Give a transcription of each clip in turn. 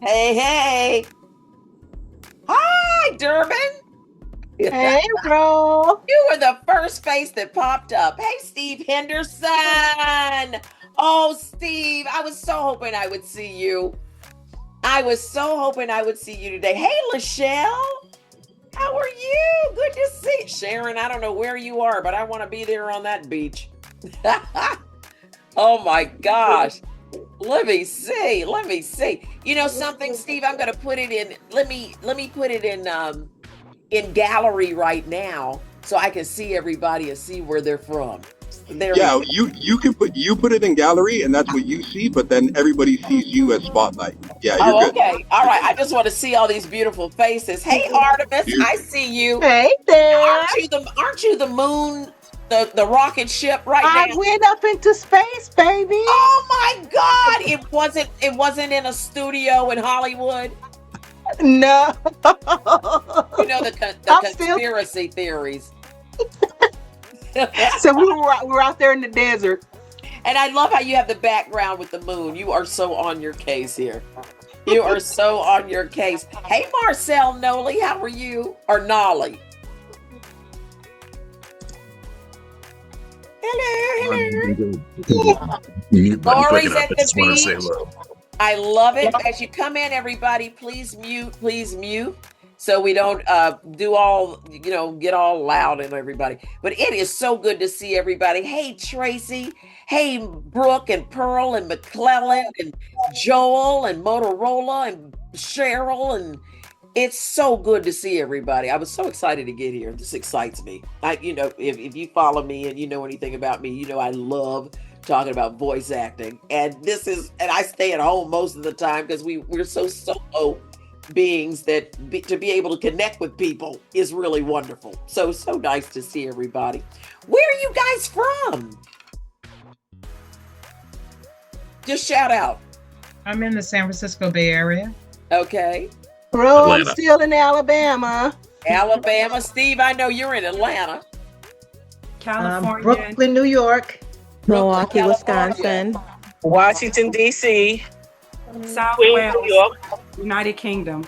Hey, hey. Hi, Durbin. Hey, bro. You were the first face that popped up. Hey, Steve Henderson. Oh, Steve, I was so hoping I would see you. I was so hoping I would see you today. Hey, Lachelle. How are you? Good to see Sharon. I don't know where you are, but I want to be there on that beach. Oh my gosh. Let me see. Let me see. You know something, Steve? I'm gonna put it in. Let me put it in gallery right now so I can see everybody and see where they're from. There we Yeah, go. you put it in gallery, and that's what you see. But then everybody sees you as spotlight. Yeah, you're Oh, good. okay. All right. I just want to see all these beautiful faces. Hey, Artemis, You, I see you. Hey there. Aren't you the moon, the rocket ship right now? I went up into space, baby. Oh my God! It wasn't in a studio in Hollywood. No. You know the I'm still. conspiracy theories. So we were out there in the desert. And I love how you have the background with the moon. You are so on your case here. You are so on your case. Hey, Marcel Nolly, how are you? Or Nolly? Hello, I'm hello. good. Mute button clicking Lori's up. at I the just want to say beach. hello. I love it. As you come in, everybody, please mute. So we don't do all, get all loud and everybody. But it is so good to see everybody. Hey, Tracy. Hey, Brooke and Pearl and McClellan and Joel and Motorola and Cheryl. And it's so good to see everybody. I was so excited to get here. This excites me. If you follow me and you know anything about me, you know I love talking about voice acting. And I stay at home most of the time because we're so solo beings that to be able to connect with people is really wonderful. So nice to see everybody. Where are you guys from? Just shout out. I'm in the San Francisco Bay Area. Okay. Bro, I'm Atlanta. still in Alabama. Alabama. Steve, I know you're in Atlanta. California. Brooklyn, New York. Brooklyn, Milwaukee, California. Wisconsin. Washington, D.C., South Queens, New Wales, York. United Kingdom.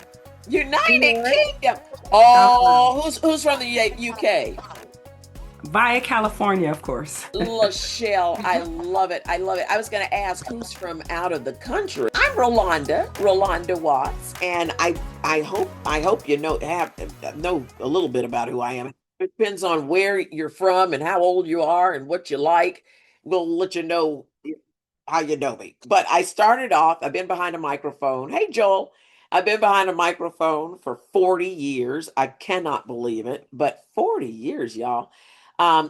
New United York. Kingdom. South Wales. Oh, who's from the UK? Via California, of course. Lachelle, I love it. I love it. I was going to ask who's from out of the country. I'm Rolonda Watts, and I hope you know a little bit about who I am. It depends on where you're from and how old you are and what you like. We'll let you know how you know me. But I started off, I've been behind a microphone. Hey, Joel. I've been behind a microphone for 40 years. I cannot believe it, but 40 years, y'all.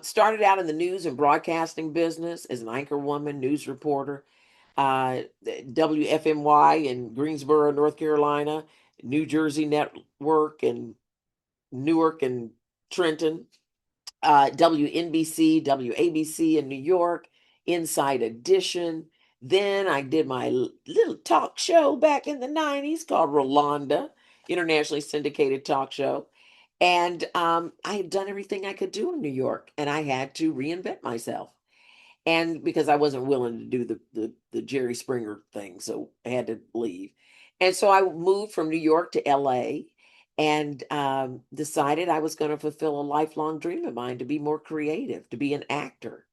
Started out in the news and broadcasting business as an anchor woman, news reporter, WFMY in Greensboro, North Carolina, New Jersey Network, and Newark and Trenton, WNBC, WABC in New York, Inside Edition. Then I did my little talk show back in the 90s called Rolonda, internationally syndicated talk show. And I had done everything I could do in New York, and I had to reinvent myself. And because I wasn't willing to do the Jerry Springer thing, so I had to leave. And so I moved from New York to LA and decided I was going to fulfill a lifelong dream of mine to be more creative, to be an actor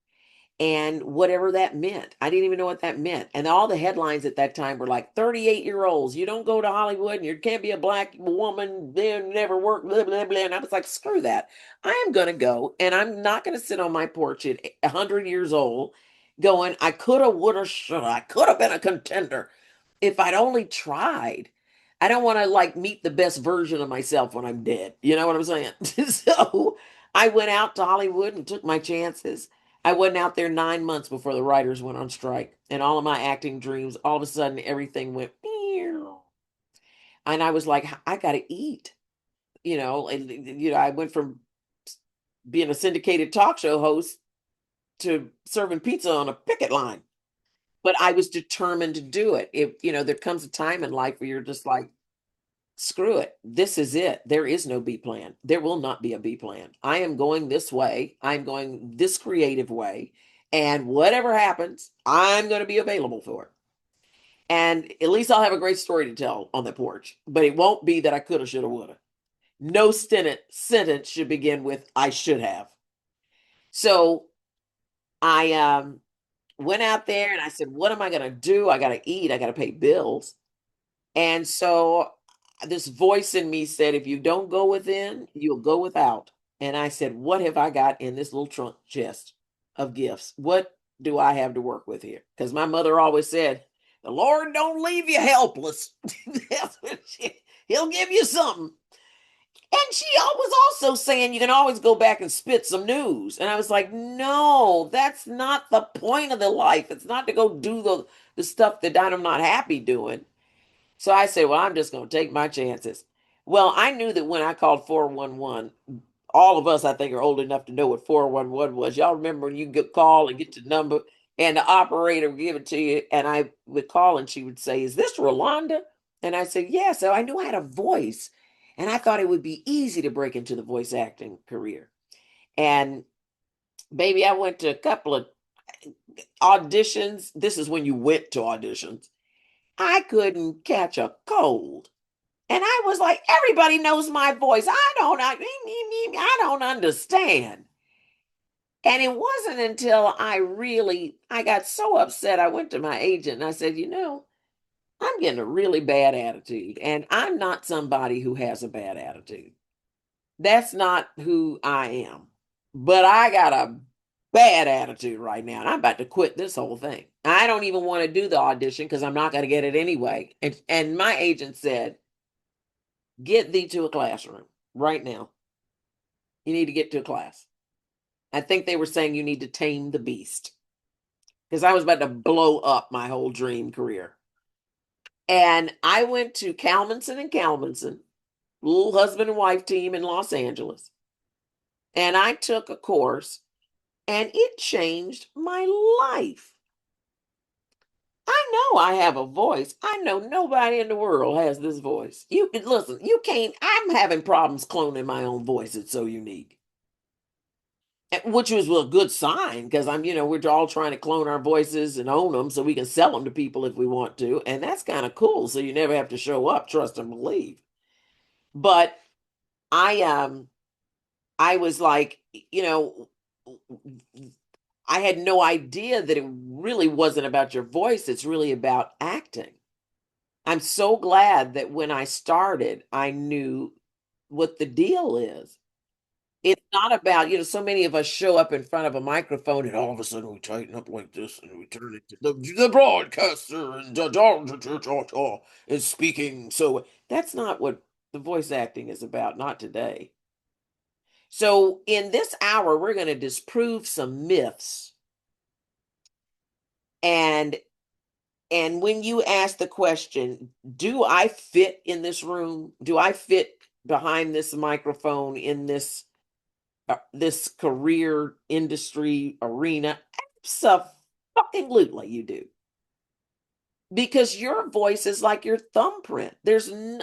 and whatever that meant. I didn't even know what that meant. And all the headlines at that time were like 38-year-olds, you don't go to Hollywood and you can't be a black woman, then never work, blah, blah, blah. And I was like, screw that. I am going to go and I'm not going to sit on my porch at 100 years old going, I coulda, woulda, shoulda. I could have been a contender if I'd only tried. I don't want to like meet the best version of myself when I'm dead. You know what I'm saying? So I went out to Hollywood and took my chances. I went out there 9 months before the writers went on strike, and all of my acting dreams, all of a sudden, everything went. Meow. And I was like, I got to eat, and I went from being a syndicated talk show host to serving pizza on a picket line. But I was determined to do it. There comes a time in life where you're just like, screw it. This is it. There is no B plan. There will not be a B plan. I am going this way. I'm going this creative way. And whatever happens, I'm going to be available for it. And at least I'll have a great story to tell on the porch. But it won't be that I coulda, shoulda, woulda. No sentence should begin with I should have. So I went out there and I said, what am I going to do? I got to eat. I got to pay bills. And so this voice in me said, if you don't go within, you'll go without. And I said, what have I got in this little trunk chest of gifts? What do I have to work with here? Because my mother always said, the Lord don't leave you helpless. He'll give you something. And she was also saying you can always go back and spit some news. And I was like, no, that's not the point of the life. It's not to go do the stuff that I'm not happy doing. So I said, well, I'm just going to take my chances. Well, I knew that when I called 411, all of us, I think, are old enough to know what 411 was. Y'all remember when you could call and get the number and the operator would give it to you. And I would call and she would say, is this Rolonda? And I said, yeah. So I knew I had a voice. And I thought it would be easy to break into the voice acting career. And baby, I went to a couple of auditions. This is when you went to auditions. I couldn't catch a cold. And I was like, everybody knows my voice. I don't understand. And it wasn't until I got so upset. I went to my agent and I said, I'm getting a really bad attitude. And I'm not somebody who has a bad attitude. That's not who I am. But I got a bad attitude right now. And I'm about to quit this whole thing. I don't even want to do the audition because I'm not going to get it anyway. And my agent said, get thee to a classroom right now. You need to get to a class. I think they were saying you need to tame the beast because I was about to blow up my whole dream career. And I went to Kalmanson and Kalmanson, little husband and wife team in Los Angeles. And I took a course and it changed my life. I know I have a voice. I know nobody in the world has this voice. You can listen, you can't, I'm having problems cloning my own voice. It's so unique. Which was a good sign because we're all trying to clone our voices and own them so we can sell them to people if we want to. And that's kind of cool. So you never have to show up, trust and believe. But I was like, I had no idea that it really wasn't about your voice. It's really about acting. I'm so glad that when I started, I knew what the deal is. It's not about, so many of us show up in front of a microphone and all of a sudden we tighten up like this and we turn it to the broadcaster and is speaking. So that's not what the voice acting is about, not today. So in this hour, we're going to disprove some myths. And when you ask the question, do I fit in this room? Do I fit behind this microphone in this career industry arena? Absolutely you do. Because your voice is like your thumbprint.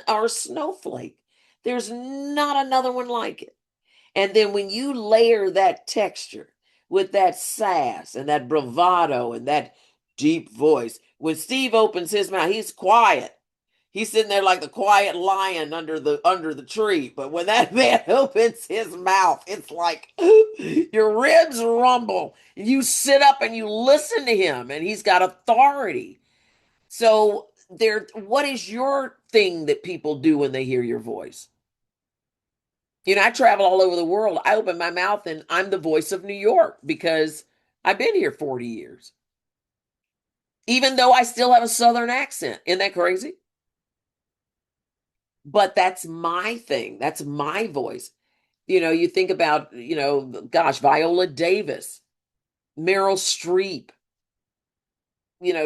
Or snowflake. There's not another one like it. And then when you layer that texture with that sass and that bravado and that deep voice, when Steve opens his mouth, he's quiet. He's sitting there like the quiet lion under the tree. But when that man opens his mouth, it's like your ribs rumble. You sit up and you listen to him, and he's got authority. So what is your thing that people do when they hear your voice? I travel all over the world. I open my mouth and I'm the voice of New York because I've been here 40 years. Even though I still have a Southern accent. Isn't that crazy? But that's my thing. That's my voice. You think about, gosh, Viola Davis, Meryl Streep,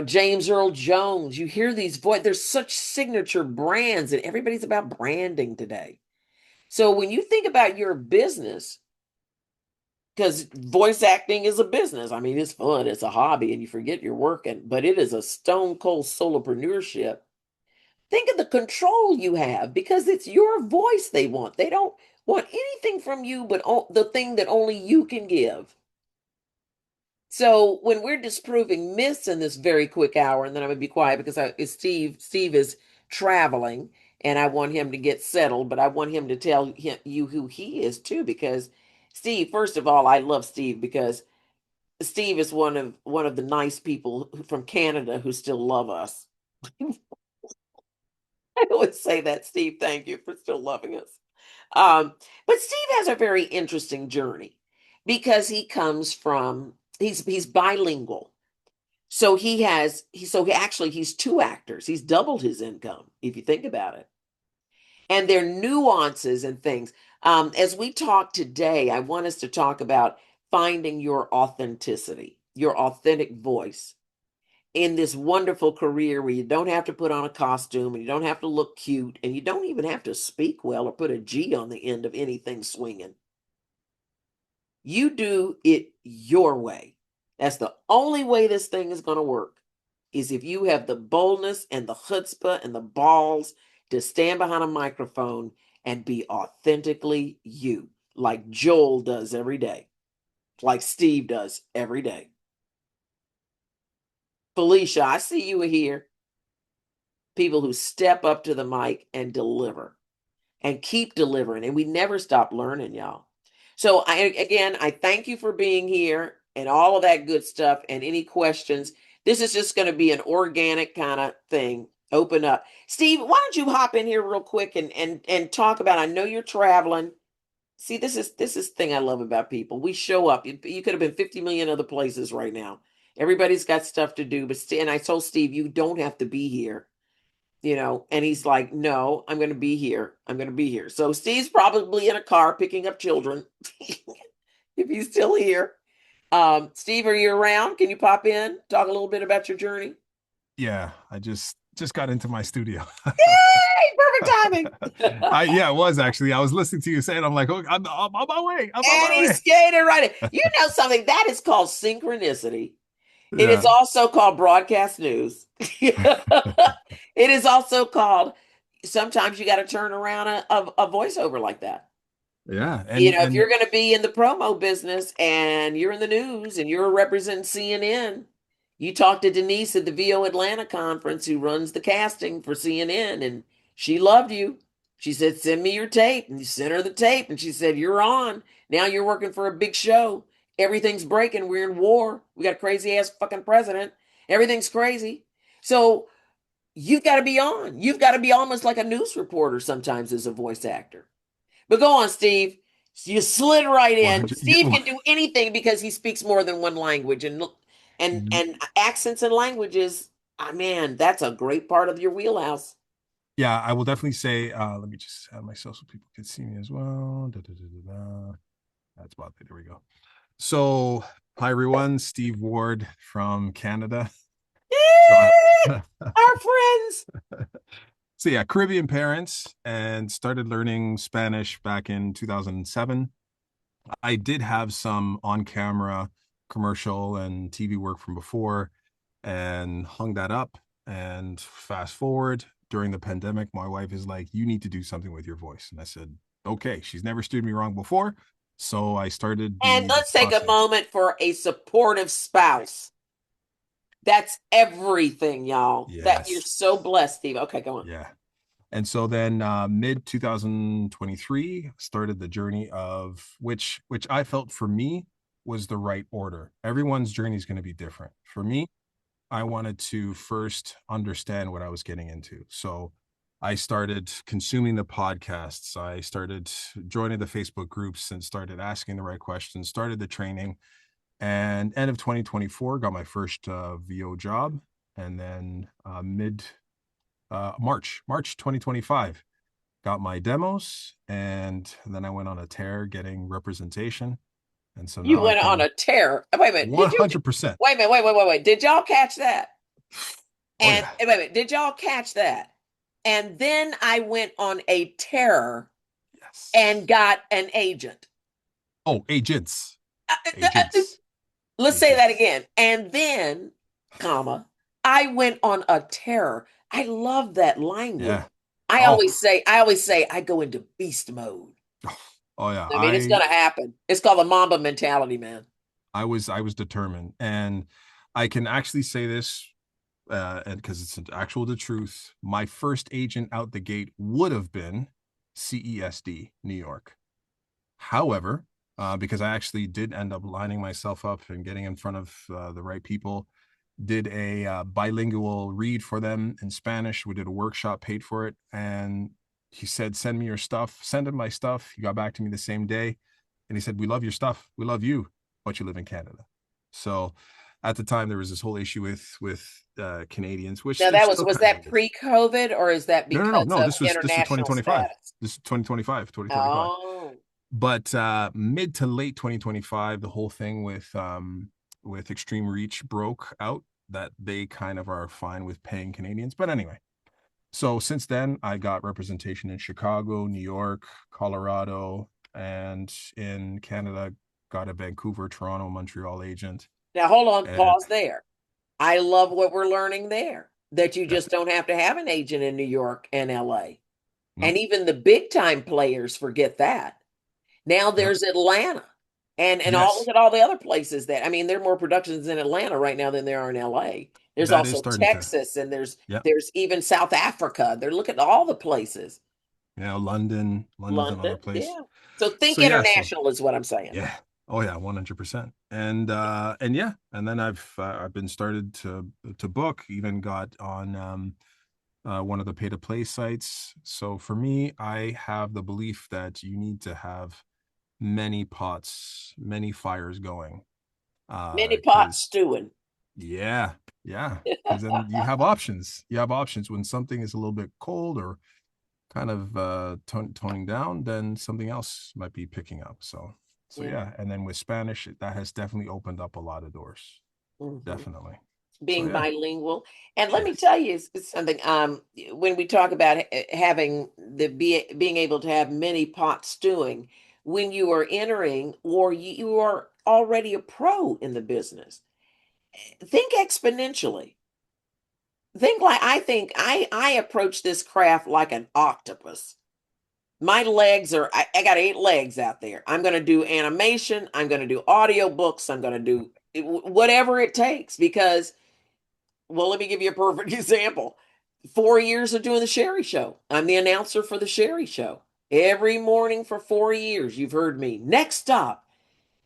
James Earl Jones. You hear these voices. There's such signature brands and everybody's about branding today. So when you think about your business, because voice acting is a business. I mean, it's fun. It's a hobby and you forget you're working, but it is a stone cold solopreneurship. Think of the control you have because it's your voice they want. They don't want anything from you but the thing that only you can give. So when we're disproving myths in this very quick hour, and then I'm gonna be quiet because Steve is traveling, and I want him to get settled, but I want him to tell you who he is too, because Steve, first of all, I love Steve because Steve is one of the nice people from Canada who still love us. I always say that, Steve. Thank you for still loving us. But Steve has a very interesting journey because he's bilingual. So he's two actors. He's doubled his income if you think about it. And there are nuances and things. As we talk today, I want us to talk about finding your authenticity, your authentic voice in this wonderful career where you don't have to put on a costume and you don't have to look cute and you don't even have to speak well or put a G on the end of anything swinging. You do it your way. That's the only way this thing is going to work, is if you have the boldness and the chutzpah and the balls to stand behind a microphone and be authentically you, like Joel does every day, like Steve does every day. Felicia, I see you here. People who step up to the mic and deliver and keep delivering. And we never stop learning, y'all. So I thank you for being here and all of that good stuff and any questions. This is just going to be an organic kind of thing. Open up. Steve, why don't you hop in here real quick and talk about, I know you're traveling. See, this is the thing I love about people. We show up. You could have been 50 million other places right now. Everybody's got stuff to do, and I told Steve, you don't have to be here, and he's like, no, I'm going to be here. I'm going to be here. So Steve's probably in a car picking up children if he's still here. Steve, are you around? Can you pop in, talk a little bit about your journey? Yeah, I just got into my studio. Yay, perfect timing. Yeah, it was actually. I was listening to you say it. I'm like, oh, I'm on my way. I'm on And my he way. skated right in. You know something? That is called synchronicity. It is Yeah. also called broadcast news. It is also called, sometimes you got to turn around a voiceover like that. Yeah. If you're going to be in the promo business and you're in the news and you're representing CNN, you talk to Denise at the VO Atlanta conference who runs the casting for CNN, and she loved you. She said, send me your tape. And you sent her the tape, and she said, you're on. Now you're working for a big show. Everything's breaking. We're in war. We got a crazy ass fucking president. Everything's crazy. So you've got to be on. You've got to be almost like a news reporter sometimes as a voice actor. But go on, Steve. You slid right in. 100. Steve can do anything because he speaks more than one language, and accents and languages. Man, that's a great part of your wheelhouse. Yeah, I will definitely say. Let me just add myself so people can see me as well. Da, da, da, da, da. That's about it. There we go. So, hi everyone. Steve Ward from Canada. Yay! Our friends. So yeah, Caribbean parents, and started learning Spanish back in 2007. I did have some on-camera commercial and TV work from before and hung that up. And fast forward during the pandemic, my wife is like, you need to do something with your voice. And I said, okay, she's never steered me wrong before. So I started And let's take a moment for a supportive spouse. That's everything, y'all. Yes. That you're so blessed, Steve. Okay, go on. Yeah. And so then mid 2023 started the journey of which I felt for me was the right order. Everyone's journey is going to be different. For me, I wanted to first understand what I was getting into. So I started consuming the podcasts. I started joining the Facebook groups and started asking the right questions, started the training. And end of 2024, got my first VO job. And then March 2025, got my demos. And then I went on a tear getting representation. And so you went on a tear. Wait a minute. 100%. Wait a minute. Wait. Did y'all catch that? And yeah. wait a minute. Did y'all catch that? And then I went on a tear and got an agent. Oh, agents. Let's say that again. And then, I went on a terror. I love that language. Yeah. I always say I go into beast mode. Oh yeah. I mean, it's gonna happen. It's called the Mamba mentality, man. I was determined, and I can actually say this, and because it's the truth, my first agent out the gate would have been CESD, New York. However, because I actually did end up lining myself up and getting in front of the right people, did a bilingual read for them in Spanish. We did a workshop, paid for it, and he said, "Send me your stuff." Send him my stuff. He got back to me the same day, and he said, "We love your stuff. We love you, but you live in Canada." So, at the time, there was this whole issue with Canadians, which Now there that still was kind that of is. pre-COVID, or is that because No. of This was international 2025. status? This is 2025, 2025. Oh, But mid to late 2025, the whole thing with Extreme Reach broke out, that they kind of are fine with paying Canadians. But anyway, so since then I got representation in Chicago, New York, Colorado, and in Canada got a Vancouver, Toronto, Montreal agent. now hold on, And pause there. I love what we're learning there, that you yeah, just don't have to have an agent in New York and LA. no, And even the big time players forget that. Now yeah, there's Atlanta. And all yes, look at all the other places that, I mean, there are more productions in Atlanta right now than there are in LA. There's that is also starting to, Texas, and yeah, there's even South Africa. They're looking at all the places. London's London, another place. yeah. So think So yeah, so international is what I'm saying. yeah. Oh yeah, 100%. And yeah, and then I've been started to book, even got on one of the pay to play sites. So for me, I have the belief that you need to have many pots, many fires going. Mini pot Cuz stewing. yeah, yeah, cuz then you have options. You have options when something is a little bit cold or kind of toning down, then something else might be picking up. So Yeah. yeah, and then with Spanish, that has definitely opened up a lot of doors. Hmm. Definitely. So Being yeah, bilingual. And let me yes, tell you something. When we talk about having being able to have mini pot stewing, when you are entering or you are already a pro in the business, think exponentially. Think like I approach this craft like an octopus. My legs are I got 8 legs out there. I'm going to do animation, I'm going to do audiobooks, I'm going to do whatever it takes because, well, let me give you a perfect example. 4 years of doing the Sherry Show. I'm the announcer for the Sherry Show. Every morning for 4 years, you've heard me. Next stop.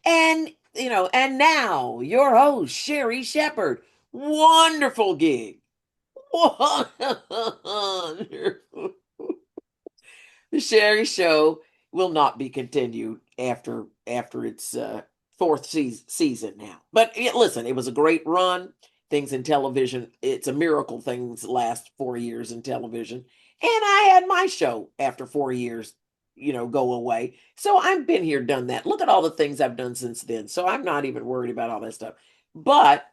And, and now your host, Sherry Shepherd. Wonderful gig. Wonderful. The Sherry Show will not be continued after its fourth season now. But listen, it was a great run. Things in television, it's a miracle things last 4 years in television. And I had my show after 4 years, go away. So I've been here, done that. Look at all the things I've done since then. So I'm not even worried about all that stuff. But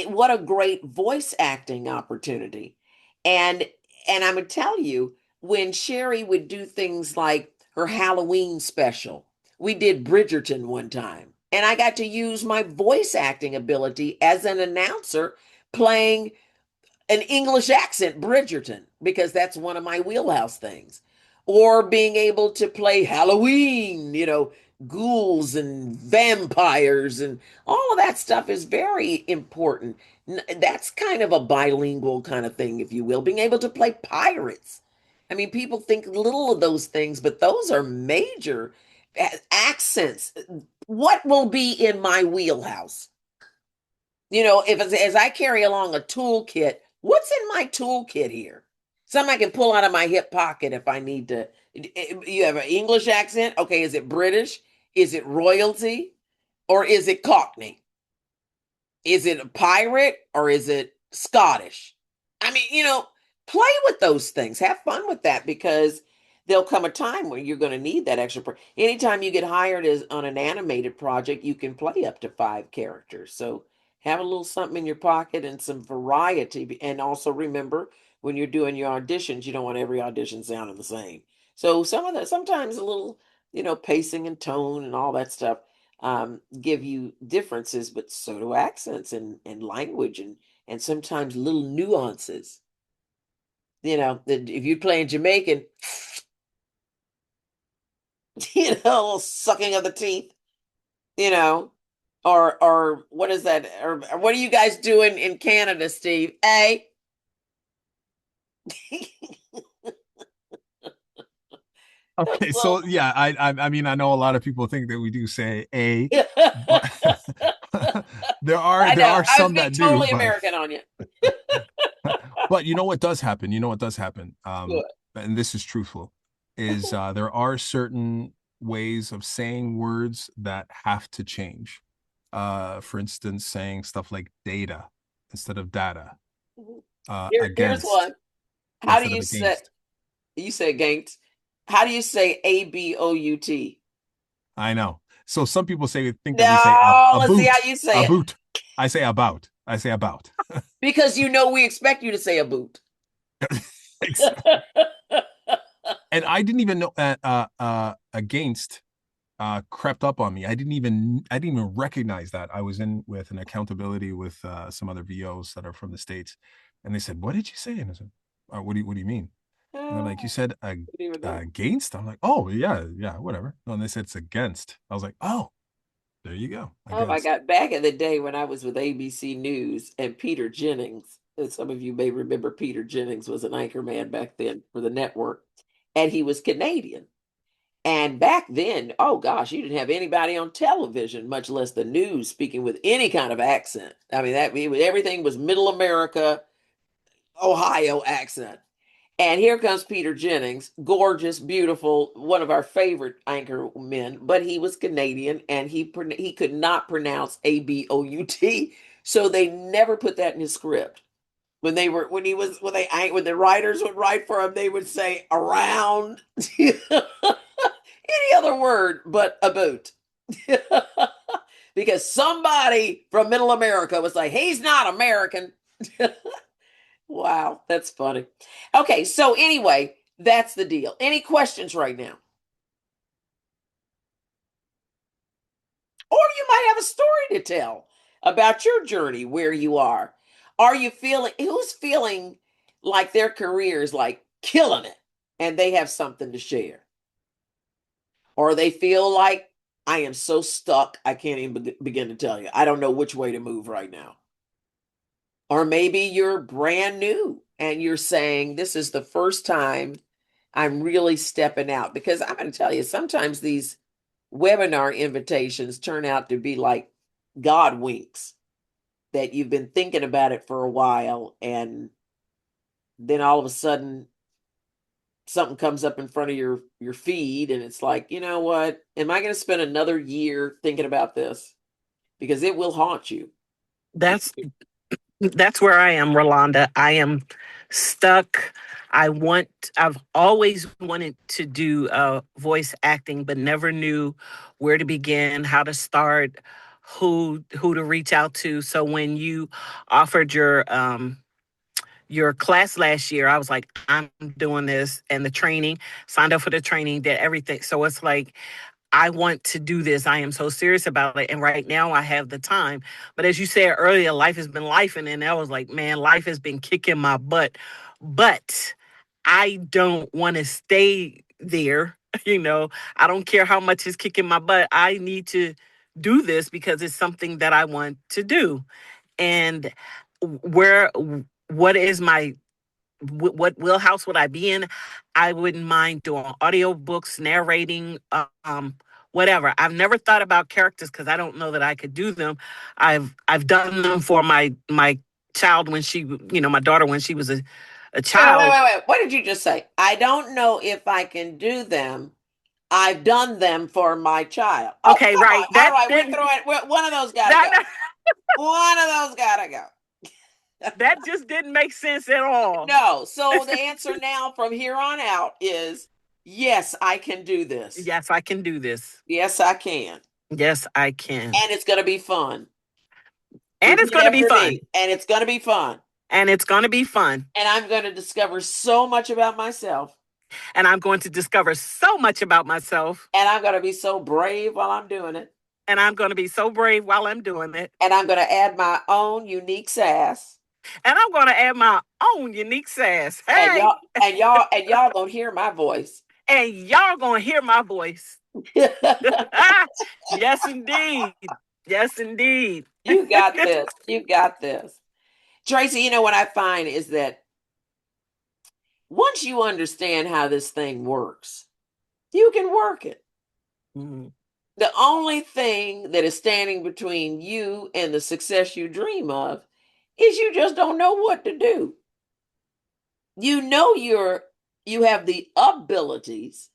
what a great voice acting opportunity. And I'm gonna tell you, when Sherry would do things like her Halloween special, we did Bridgerton one time, and I got to use my voice acting ability as an announcer playing an English accent Bridgerton because that's one of my wheelhouse things. Or being able to play Halloween, ghouls and vampires and all of that stuff is very important. That's kind of a bilingual kind of thing, if you will, being able to play pirates. I mean, people think little of those things, but those are major accents. What will be in my wheelhouse? If as I carry along a toolkit, what's in my toolkit here? Something I can pull out of my hip pocket if I need to. You have an English accent? Okay, is it British? Is it royalty? Or is it Cockney? Is it a pirate or is it Scottish? I mean, play with those things. Have fun with that because there'll come a time when you're going to need that extra. Anytime you get hired as on an animated project, you can play up to 5 characters. So have a little something in your pocket and some variety. And also remember, when you're doing your auditions, you don't want every audition sounding the same. So sometimes a little, pacing and tone and all that stuff give you differences, but so do accents and language and sometimes little nuances. If you're playing Jamaican, a little sucking of the teeth. you know, or what is that? Or what are you guys doing in Canada, Steve? A. Okay, so Well, yeah, I mean, I know a lot of people think that we do say a, I but there know. are I was some being that do, totally American on you. but you know what does happen? You know what does happen? Good. And this is truthful, is there are certain ways of saying words that have to change. For instance, saying stuff like data instead of data, Here's against one. How do instead of you say? against. You say ganked. How do you say ABOUT? I know. So some people think that we say No, a let's see how boot, you say a it. boot. I say about. I say about. Because we expect you to say a boot. And I didn't even know that against crept up on me. I didn't even recognize that. I was in with an accountability with some other VOs that are from the States, and they said, "What did you say?" And I said, what do you mean?" And they're like, "You said Didn't even know. against." I'm like, "Oh yeah, whatever." No, and they said it's against. I was like, "Oh, there you go, Oh my against." God. Back in the day when I was with ABC News and Peter Jennings, and some of you may remember Peter Jennings was an anchor man back then for the network, and he was Canadian. And back then, oh gosh, you didn't have anybody on television, much less the news, speaking with any kind of accent. I mean, everything was middle America, Ohio accent. And here comes Peter Jennings, gorgeous, beautiful, one of our favorite anchor men, but he was Canadian and he could not pronounce ABOUT. So they never put that in his script. When the writers would write for him, they would say around any other word but about. Because somebody from middle America was like, he's not American. Wow, that's funny. Okay, so anyway, that's the deal. Any questions right now? Or you might have a story to tell about your journey where you are. Who's feeling like their career is like killing it and they have something to share? Or they feel like I am so stuck, I can't even begin to tell you. I don't know which way to move right now. Or maybe you're brand new and you're saying, this is the first time I'm really stepping out. Because I'm going to tell you, sometimes these webinar invitations turn out to be like God winks, that you've been thinking about it for a while. And then all of a sudden, something comes up in front of your feed and it's like, you know what, am I going to spend another year thinking about this? Because it will haunt you. That's where I am, Rolonda. I am stuck. I've always wanted to do voice acting, but never knew where to begin, how to start, who to reach out to. So when you offered your class last year, I was like, I'm doing this, and the training, signed up for the training, did everything. So it's like, I want to do this. I am so serious about it. And right now I have the time. But as you said earlier, life has been life. And I was like, man, life has been kicking my butt. But I don't want to stay there. You know, I don't care how much is kicking my butt. I need to do this because it's something that I want to do. And where, what is my what wheelhouse would I be in? I wouldn't mind doing audiobooks, narrating, whatever. I've never thought about characters because I don't know that I could do them. I've done them for my child when she, my daughter when she was a child. Wait. What did you just say? I don't know if I can do them. I've done them for my child. Oh, Okay, come on. right. All That right, we're didn't throwing one of those gotta go. that One of those gotta go. that just didn't make sense at all. No. So the answer now from here on out is yes, I can do this. Yes, I can do this. Yes, I can. Yes, I can. And it's going to be fun. And it's Repeat going to be after fun. me. And it's going to be fun. And it's going to be fun. And I'm going to discover so much about myself. And I'm going to discover so much about myself. And I'm going to be so brave while I'm doing it. And I'm going to be so brave while I'm doing it. And I'm going to add my own unique sass. And I'm going to add my own unique sass. Hey. And y'all going to hear my voice. And y'all going to hear my voice. Yes, indeed. Yes, indeed. You got this. You got this. Tracy, you know what I find is that once you understand how this thing works, you can work it. Mhm. The only thing that is standing between you and the success you dream of is you just don't know what to do. You know you have the abilities,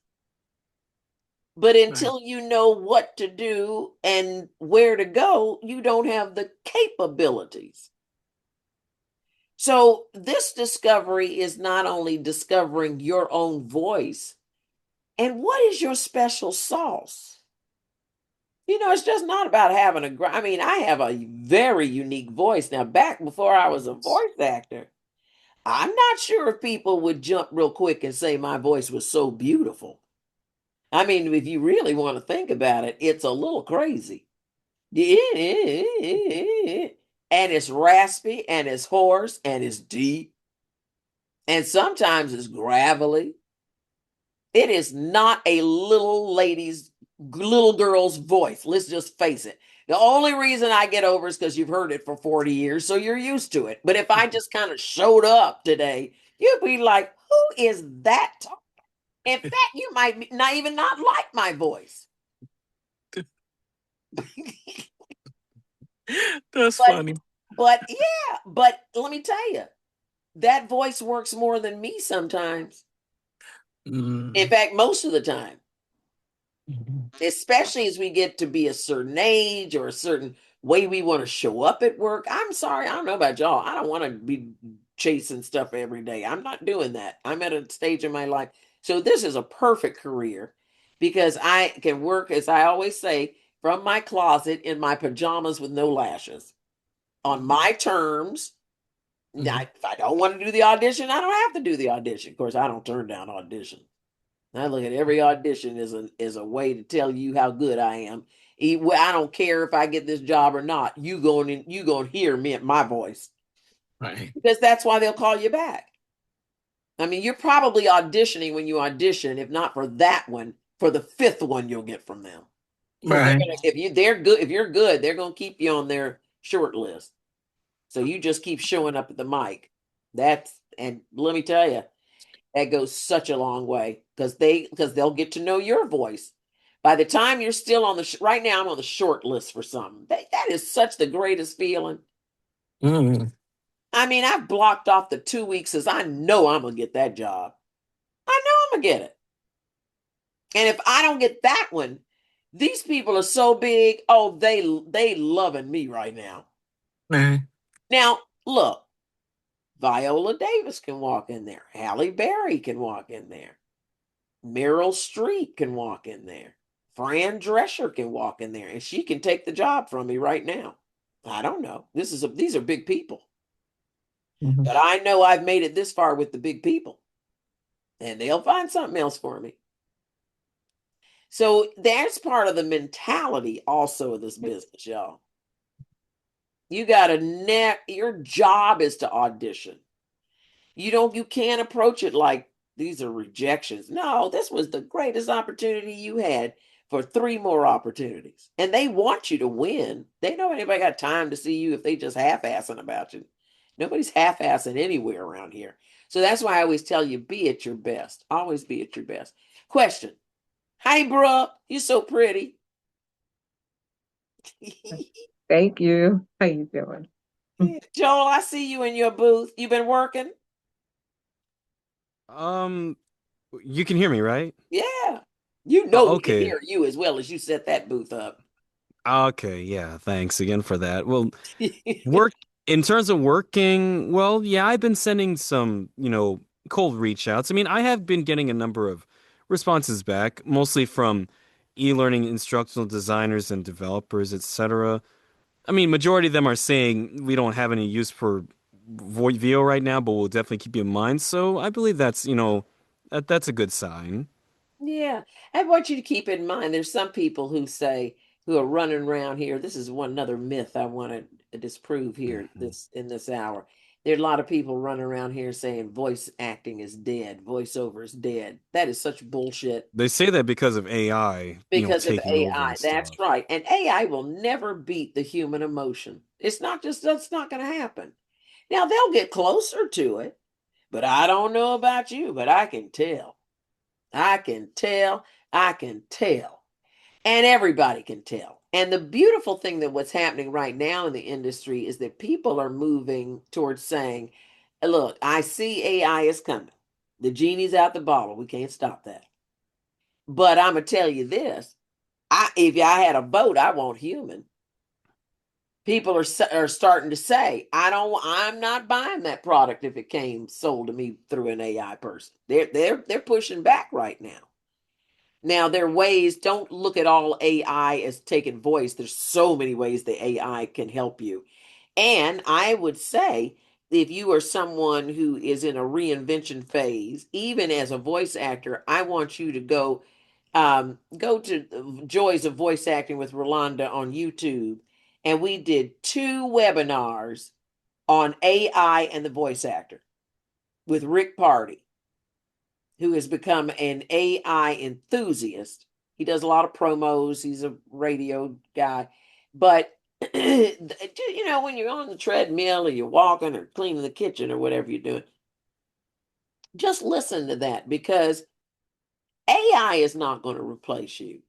but Right. until you know what to do and where to go, you don't have the capabilities. So this discovery is not only discovering your own voice and what is your special sauce. It's just not about having I mean, I have a very unique voice. Now, back before I was a voice actor, I'm not sure if people would jump real quick and say my voice was so beautiful. I mean, if you really want to think about it, it's a little crazy. And it's raspy and it's hoarse and it's deep and sometimes it's gravelly. It is not a little girl's voice. Let's just face it. The only reason I get over is because you've heard it for 40 years, so you're used to it. But if I just kind of showed up today, you'd be like, who is that talking? In fact, you might not even not like my voice. That's but funny. but yeah, but let me tell you, that voice works more than me sometimes. In Mm. fact, most of the time. Mhm. Especially as we get to be a certain age or a certain way we want to show up at work. I'm sorry, I don't know about y'all. I don't want to be chasing stuff every day. I'm not doing that. I'm at a stage in my life. So this is a perfect career because I can work, as I always say, from my closet in my pajamas with no lashes on my terms. Now, Mhm. if I don't want to do the audition, I don't have to do the audition. Of course, I don't turn down audition. I look at every audition as a way to tell you how good I am. I don't care if I get this job or not. You going to hear me my voice Right. because that's why they'll call you back. I mean, you're probably auditioning when you audition, if not for that one, for the fifth one you'll get from them. Because Right. if you're good, they're gonna keep you on their short list. So you just keep showing up at the mic. And let me tell you, that goes such a long way because they'll get to know your voice. By the time you're still on right now, I'm on the short list for something. That is such the greatest feeling. Mm. I mean, I've blocked off the 2 weeks as I know I'm gonna get that job. I know I'm gonna get it. And if I don't get that one, these people are so big. Oh, they loving me right now. Right. Now, look, Viola Davis can walk in there. Halle Berry can walk in there. Meryl Streep can walk in there. Fran Drescher can walk in there, and she can take the job from me right now. I don't know. These are big people, Mhm. but I know I've made it this far with the big people, and they'll find something else for me. So that's part of the mentality also of this business, y'all. You got to your job is to audition. You can't approach it like these are rejections. No, this was the greatest opportunity you had for three more opportunities. And they want you to win. They know anybody got time to see you if they just half-assing about you. Nobody's half-assing anywhere around here. So that's why I always tell you be at your best. Always be at your best. Question. Hi, Brooke. You're so pretty. Thank you. How you doing? Joel, I see you in your booth. You been working? Um, you can hear me, right? Yeah. You know we can Okay. hear you as well as you set that booth up. Okay, yeah, thanks again for that. Well, work in terms of working, well, yeah, I've been sending some, cold reach outs. I mean, I have been getting a number of responses back, mostly from e-learning instructional designers and developers, etc. I mean, majority of them are saying we don't have any use for VO right now, but we'll definitely keep you in mind. So I believe that's, that's a good sign. Yeah, I want you to keep in mind there's some people who are running around here. This is one another myth I want to disprove here Mhm. this hour. There are a lot of people running around here saying voice acting is dead, voiceover is dead. That is such bullshit They say that because of AI, because of taking over AI. and That's stuff. right. And AI will never beat the human emotion. It's not just, that's not going to happen. Now, they'll get closer to it, but I don't know about you, but I can tell. I can tell. I can tell. And everybody can tell. And the beautiful thing that what's happening right now in the industry is that people are moving towards saying, look, I see AI is coming. The genie's out the bottle. We can't stop that. But I'm gonna tell you this: if I had a vote, I want human. People are starting to say, I'm not buying that product if it came sold to me through an AI person. They're pushing back right now. Now, there are ways, don't look at all AI as taking voice. There's so many ways the AI can help you. And I would say, if you are someone who is in a reinvention phase, even as a voice actor, I want you to go to Joys of Voice Acting with Rolonda on YouTube. And we did 2 webinars on AI and the voice actor with Rick Party, who has become an AI enthusiast. He does a lot of promos. He's a radio guy. But, when you're on the treadmill or you're walking or cleaning the kitchen or whatever you're doing, just listen to that because AI is not going to replace you.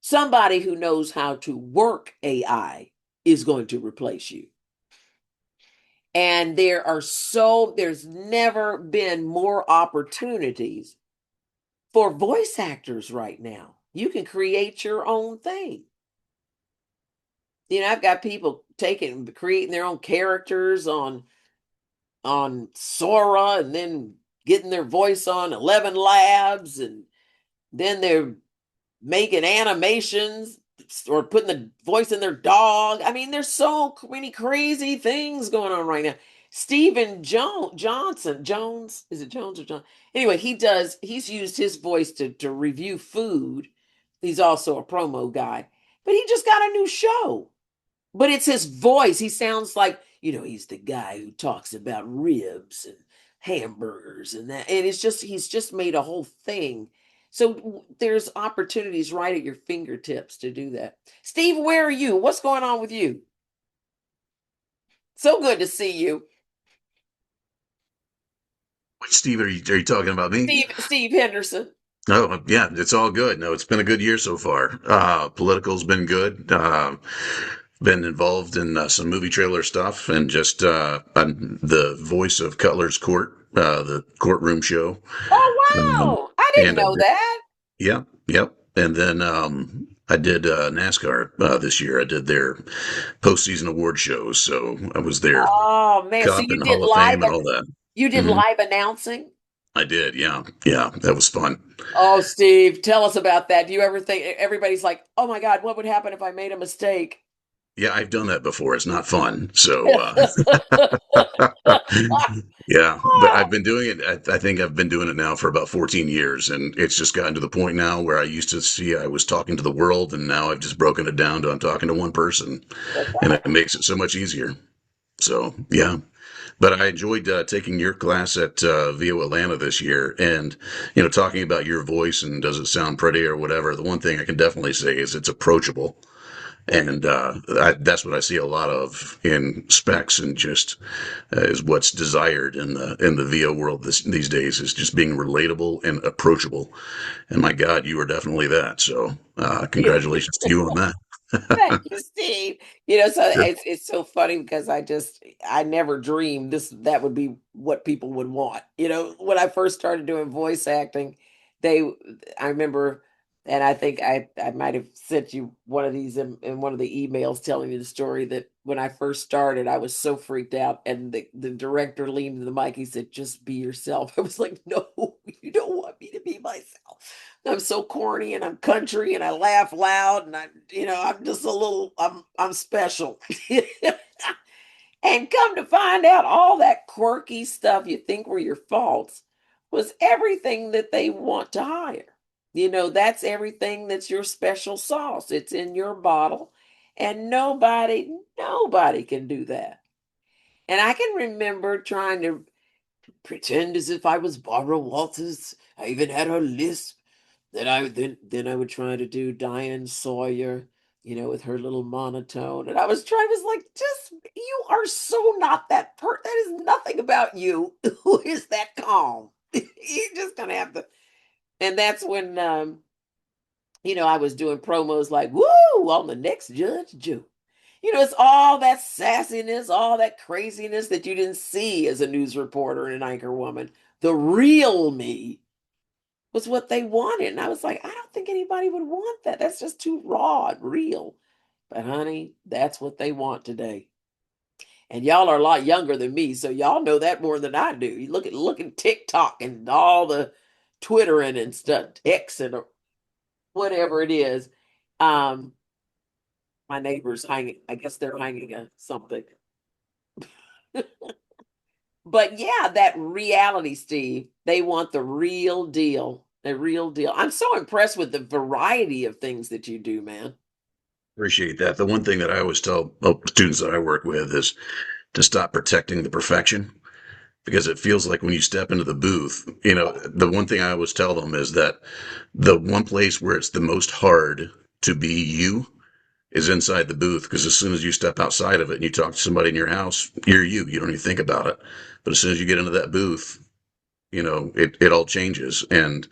Somebody who knows how to work AI is going to replace you. And there's never been more opportunities for voice actors right now. You can create your own thing. I've got people creating their own characters on Sora and then getting their voice on 11 Labs, and then they're making animations or putting the voice in their dog. I mean, there's so many crazy things going on right now. Stephen Jones, is it Jones or John? Anyway, he's used his voice to review food. He's also a promo guy, but he just got a new show. But it's his voice. He sounds like, he's the guy who talks about ribs and hamburgers and that. And he's just made a whole thing. So there's opportunities right at your fingertips to do that. Steve, where are you? What's going on with you? So good to see you. Which Steve are you talking about me? Steve Henderson. Oh, yeah, it's all good. No, it's been a good year so far. Political's been good. Been involved in some movie trailer stuff and just I'm the voice of Cutler's Court, the courtroom show. Oh, Um, wow. I didn't and I know did, that. yeah, yep. And then I did NASCAR this year. I did their postseason award shows, so I was their Oh, man. So cup and Hall of Fame and all that. you did Hmm. live announcing? I did, yeah, yeah. That was fun. Oh, Steve, tell us about that. Do you ever think everybody's like, "Oh my God, what would happen if I made a mistake?" Yeah, I've done that before. It's not fun. So, yeah, but I've been doing it. I think I've been doing it now for about 14 years, and it's just gotten to the point now where I used to see I was talking to the world, and now I've just broken it down to I'm talking to one person, That's and right. it makes it so much easier. So, yeah. But I enjoyed taking your class at VO Atlanta this year, and talking about your voice and does it sound pretty or whatever. The one thing I can definitely say is it's approachable. And that's what I see a lot of in specs, and just is what's desired in the VO world these days is just being relatable and approachable. And my God, you are definitely that. So congratulations to you on that. Thank you, Steve. So Sure. it's so funny because I never dreamed that would be what people would want. When I first started doing voice acting, they I remember, and I think I might have sent you one of these in one of the emails telling you the story that when I first started, I was so freaked out, and the director leaned to the mic. He said, "Just be yourself." I was like, "No, you don't want me to be myself. I'm so corny and I'm country and I laugh loud and I'm just I'm special." And come to find out, all that quirky stuff you think were your faults was everything that they want to hire. That's everything that's your special sauce. It's in your bottle, and nobody can do that. And I can remember trying to pretend as if I was Barbara Walters. I even had her lisp. Then I would try to do Diane Sawyer, with her little monotone. And I was like, just you are so not that is nothing about you who is that calm. You're just gonna have to. And that's when I was doing promos like, woo, on the next Judge Joe. It's all that sassiness, all that craziness that you didn't see as a news reporter and an anchor woman. The real me was what they wanted. And I was like, I don't think anybody would want that. That's just too raw and real. But honey, that's what they want today. And y'all are a lot younger than me, so y'all know that more than I do. You look at TikTok and all the Twittering and stuff, X and whatever it is. Um, my neighbor's hanging. I guess they're hanging something. But yeah, that reality, Steve. They want the real deal. The real deal. I'm so impressed with the variety of things that you do, man. Appreciate that. The one thing that I always tell students that I work with is to stop protecting the perfection, because it feels like when you step into the booth, the one thing I always tell them is that the one place where it's the most hard to be you is inside the booth, because as soon as you step outside of it and you talk to somebody in your house, you're you. You don't even think about it. But as soon as you get into that booth, it all changes. And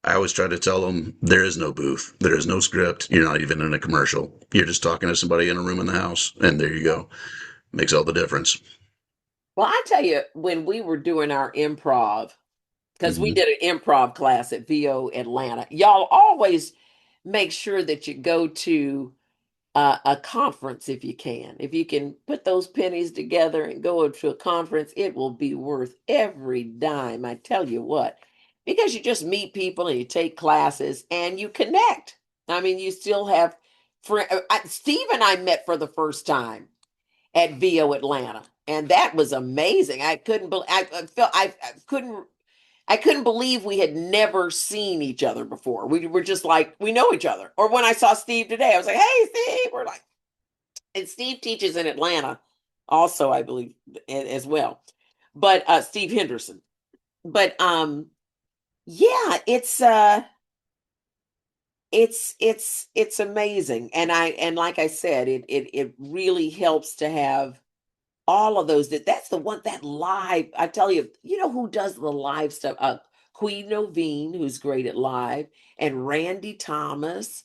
I always try to tell them there is no booth. There is no script. You're not even in a commercial. You're just talking to somebody in a room in the house. And there you go. Makes all the difference. Well, I tell you, when we were doing our improv, because we Hmm. did an improv class at VO Atlanta, y'all always make sure that you go to a conference if you can. If you can put those pennies together and go to a conference, it will be worth every dime. I tell you what, because you just meet people and you take classes and you connect. I mean, you still have Steve and I met for the first time at VO Atlanta, and that was amazing. I couldn't believe I felt I couldn't believe we had never seen each other before. We were just like, we know each other. Or when I saw Steve today, I was like, hey, Steve. We're like, and Steve teaches in Atlanta also, I believe, as well. But Steve Henderson. But yeah, it's amazing. And like I said, it really helps to have all of those. That's the one that live. I tell you, who does the live stuff? Queen Novine, who's great at live, and Randy Thomas.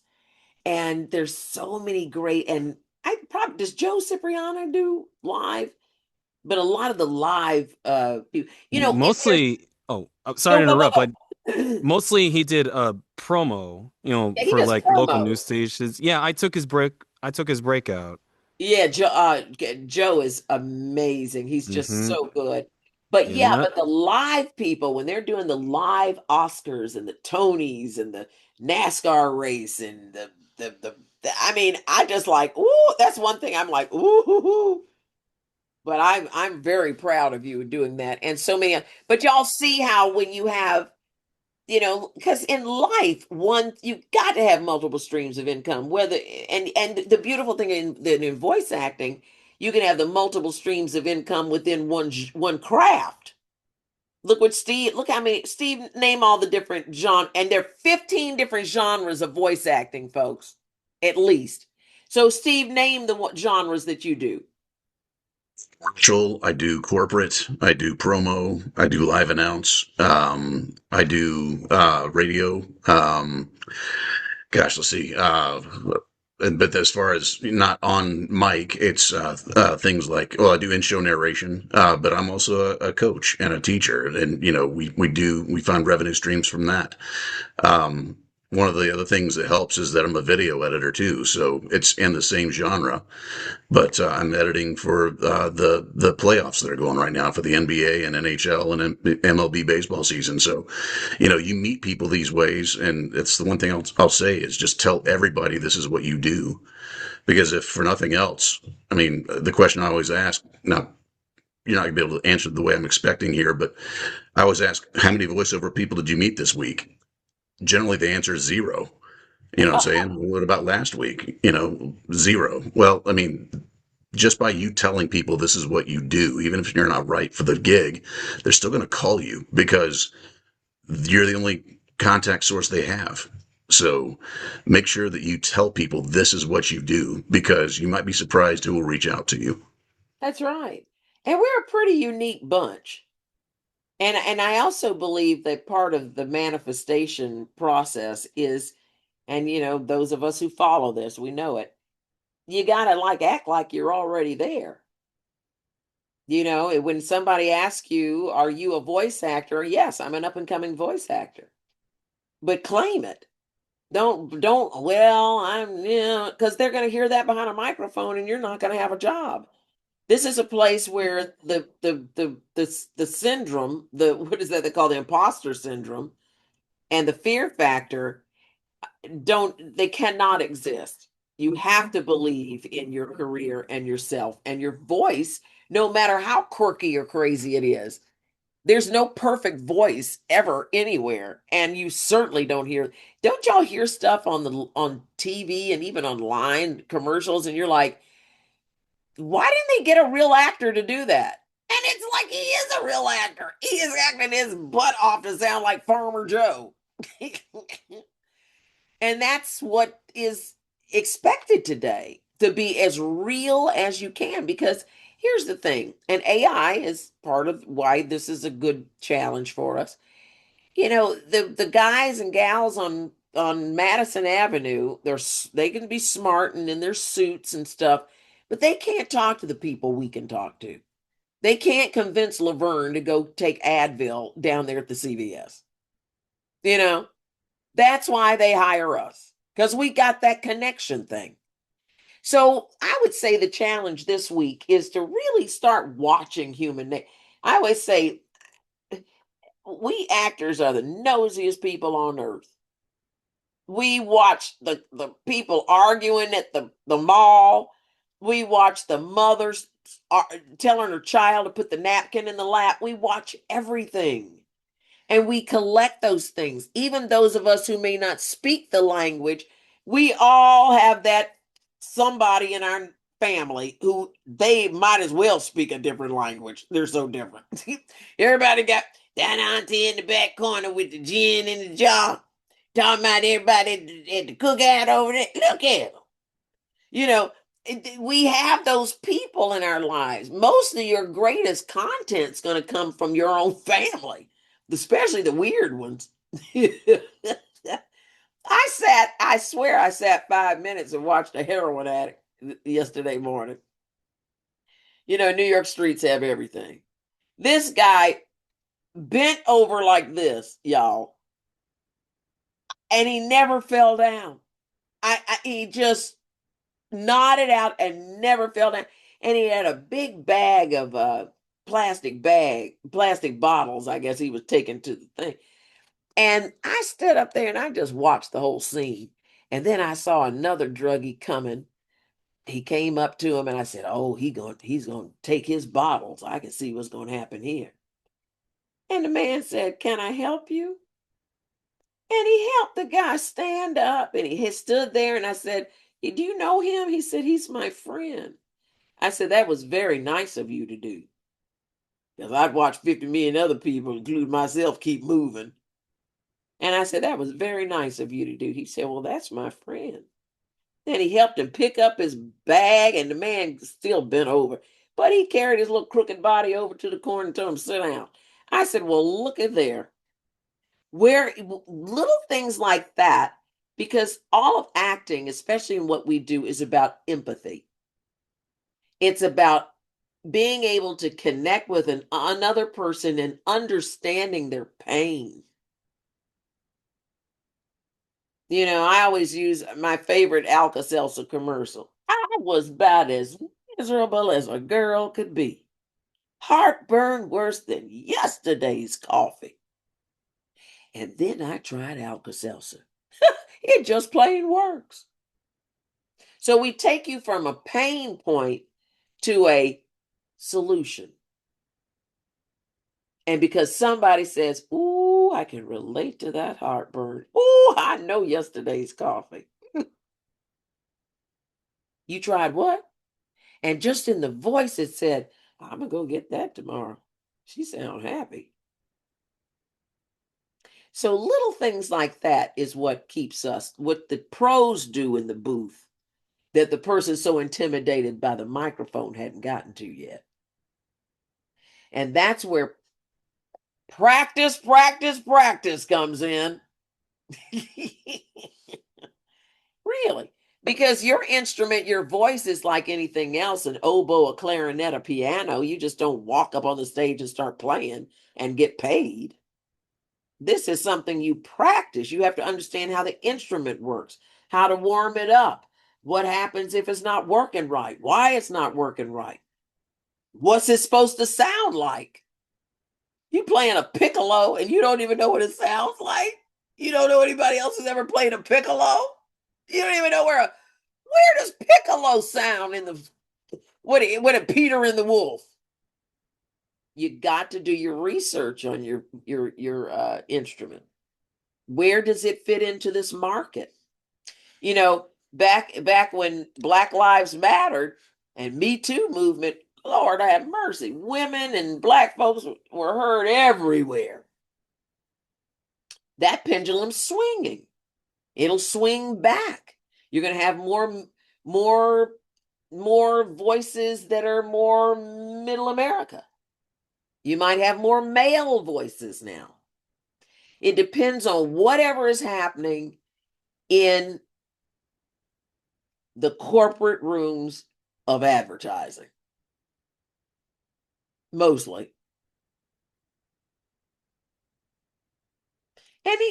And there's so many great. And I probably does Joe Cipriano do live? But a lot of the live people, if there's Mostly, oh, sorry go to go interrupt, go but go. mostly he did a promo, Yeah, he for does like local promos. news stations. Yeah, I took his breakout. Yeah, Joe is amazing. He's just Mm-hmm. so good. But And yeah, that but the live people, when they're doing the live Oscars and the Tonys and the NASCAR race and I mean, I just like, ooh, that's one thing I'm like, ooh, hoo, hoo. But I'm very proud of you doing that. And so many, but y'all see how when you have because in life, you got to have multiple streams of income. Whether and the beautiful thing in voice acting, you can have the multiple streams of income within one craft. Look how many Steve name all the different genre, and there are 15 different genres of voice acting, folks, at least. So Steve, name the what genres that you do. Virtual, I do corporate, I do promo, I do live announce, I do radio. Gosh, let's see. But as far as not on mic, it's things like, well, I do in-show narration, but I'm also a coach and a teacher, and we find revenue streams from that. One of the other things that helps is that I'm a video editor too, so it's in the same genre, but I'm editing for the playoffs that are going right now for the NBA and NHL and MLB baseball season. So, you meet people these ways, and it's the one thing I'll say is just tell everybody this is what you do, because if for nothing else, I mean, the question I always ask now. You're not gonna be able to answer the way I'm expecting here, but I always ask, how many voiceover people did you meet this week? Generally, the answer is zero. You know what I'm saying? What about last week? Zero. Well, I mean, just by you telling people this is what you do, even if you're not right for the gig, they're still going to call you because you're the only contact source they have. So make sure that you tell people this is what you do because you might be surprised who will reach out to you. That's right. And we're a pretty unique bunch. And I also believe that part of the manifestation process is, and those of us who follow this, we know it. You got to like act like you're already there. When somebody asks you, "Are you a voice actor?" Yes, I'm an up and coming voice actor. But claim it. Don't well, I'm because they're going to hear that behind a microphone and you're not going to have a job. This is a place where the syndrome, the what is that they call the imposter syndrome and the fear factor they cannot exist. You have to believe in your career and yourself and your voice, no matter how quirky or crazy it is. There's no perfect voice ever anywhere, and you certainly don't y'all hear stuff on TV and even online commercials, and you're like, why didn't they get a real actor to do that? And it's like he is a real actor. He is acting his butt off to sound like Farmer Joe. And that's what is expected today, to be as real as you can. Because here's the thing, and AI is part of why this is a good challenge for us. The guys and gals on Madison Avenue, they can be smart and in their suits and stuff, but they can't talk to the people we can talk to. They can't convince Laverne to go take Advil down there at the CVS. You know, that's why they hire us, because we got that connection thing. So I would say the challenge this week is to really start watching I always say we actors are the nosiest people on earth. We watch the people arguing at the mall. We watch the mothers telling her child to put the napkin in the lap. We watch everything. And we collect those things. Even those of us who may not speak the language, we all have that somebody in our family who they might as well speak a different language. They're so different. Everybody got that auntie in the back corner with the gin in the jar, talking about everybody at the cookout over there. Look at them. You know, we have those people in our lives. Most of your greatest content's going to come from your own family, especially the weird ones. I swear I sat 5 minutes and watched a heroin addict yesterday morning. New York streets have everything. This guy bent over like this, y'all, and he never fell down. He just nodded out and never fell down. And he had a big bag of plastic bottles, I guess he was taking to the thing. And I stood up there and I just watched the whole scene. And then I saw another druggie coming. He came up to him and I said, "Oh, he's going to take his bottles. I can see what's going to happen here." And the man said, "Can I help you?" And he helped the guy stand up, and he had stood there, and I said, "Do you know him?" He said, "He's my friend." I said, "That was very nice of you to do." Because I'd watched 50 million other people, including myself, keep moving. And I said, "That was very nice of you to do." He said, "Well, that's my friend." Then he helped him pick up his bag, and the man still bent over. But he carried his little crooked body over to the corner and told him, "Sit down." I said, "Well, look at there. Where little things like that, because all of acting, especially in what we do, is about empathy. It's about being able to connect with another person and understanding their pain. I always use my favorite Alka-Seltzer commercial. I was about as miserable as a girl could be. Heartburn worse than yesterday's coffee. And then I tried Alka-Seltzer. It just plain works. So we take you from a pain point to a solution. And because somebody says, "Ooh, I can relate to that heartburn. Ooh, I know yesterday's coffee." You tried what? And just in the voice, it said, I'm going to go get that tomorrow. She sound happy. So little things like that is what keeps us, what the pros do in the booth that the person so intimidated by the microphone hadn't gotten to yet. And that's where practice comes in. Really. Because your instrument, your voice is like anything else, an oboe, a clarinet, a piano. You just don't walk up on the stage and start playing and get paid. This is something you practice. You have to understand how the instrument works, how to warm it up, what happens if it's not working right, why it's not working right, what's it supposed to sound like. You playing a piccolo and you don't even know what it sounds like. You don't know anybody else has ever played a piccolo. You don't even know where does piccolo sound in the what a Peter and the Wolf. You got to do your research on your instrument. Where does it fit into this market? You know, back when Black Lives Mattered and Me Too movement, Lord have mercy, women and black folks were heard everywhere. That pendulum's swinging. It'll swing back. You're going to have more voices that are more middle America. You might have more male voices now. It depends on whatever is happening in the corporate rooms of advertising. Mostly.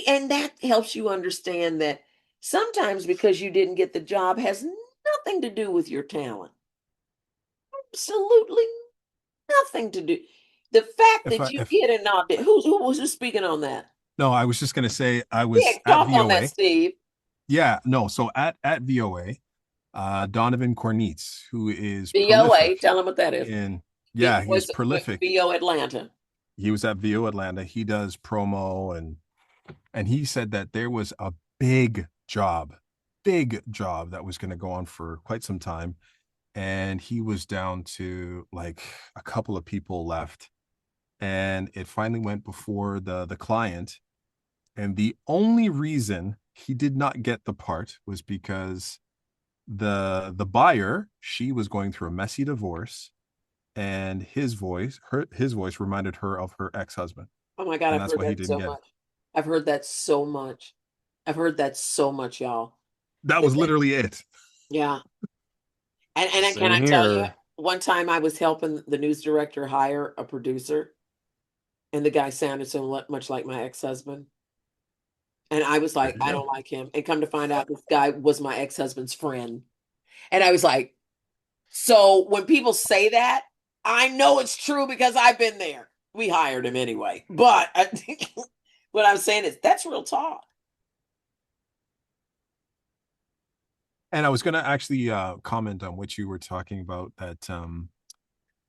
And that helps you understand that sometimes because you didn't get the job has nothing to do with your talent. Absolutely nothing to do. The fact that you get an audition. Who was speaking on that? No, I was just going to say I Yeah, was at talk on that, VOA. Steve. Yeah, no. So at VOA, Donovan Cornitz, who is VOA, prolific tell him what that is. he's prolific. VO Atlanta. He was at VO Atlanta. He does promo and he said that there was a big job that was going to go on for quite some time. And he was down to like a couple of people left. And it finally went before the client. And the only reason he did not get the part was because the buyer, she was going through a messy divorce, and his voice reminded her of her ex-husband. Oh my God, And I've that's heard why he that so didn't get it. much. I've heard that so much. I've heard that so much, y'all. That was literally it. Yeah. And can Same I tell you, here. one time I was helping the news director hire a producer, and the guy sounded so much like my ex-husband. And I was There like, you I go. don't like him. And come to find out, this guy was my ex-husband's friend. And I was like, so when people say that, I know it's true because I've been there. We hired him anyway. But I think what I'm saying is that's real talk. And I was going to actually comment on what you were talking about, that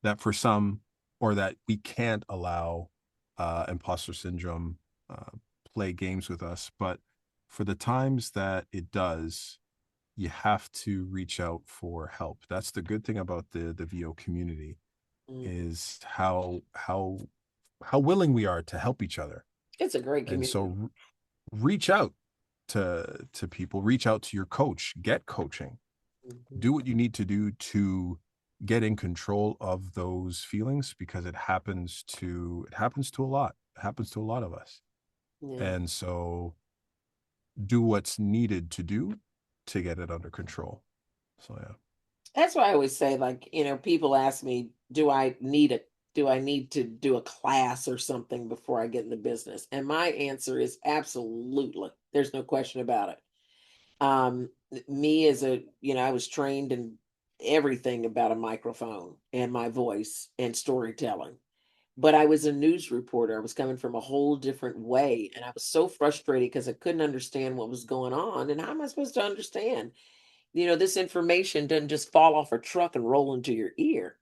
that for some, or that we can't allow imposter syndrome play games with us. But for the times that it does, you have to reach out for help. That's the good thing about the VO community, is how willing we are to help each other. It's a great And community. so reach out to people, reach out to your coach, get coaching, do what you need to do to get in control of those feelings, because it happens to a lot. It happens to a lot of us. Yeah. And so do what's needed to do to get it under control. So yeah. That's why I always say, like, people ask me, do I need to do a class or something before I get in the business? And my answer is absolutely. There's no question about it. Me as I was trained in everything about a microphone and my voice and storytelling. But I was a news reporter. I was coming from a whole different way. And I was so frustrated because I couldn't understand what was going on. And how am I supposed to understand? This information doesn't just fall off a truck and roll into your ear.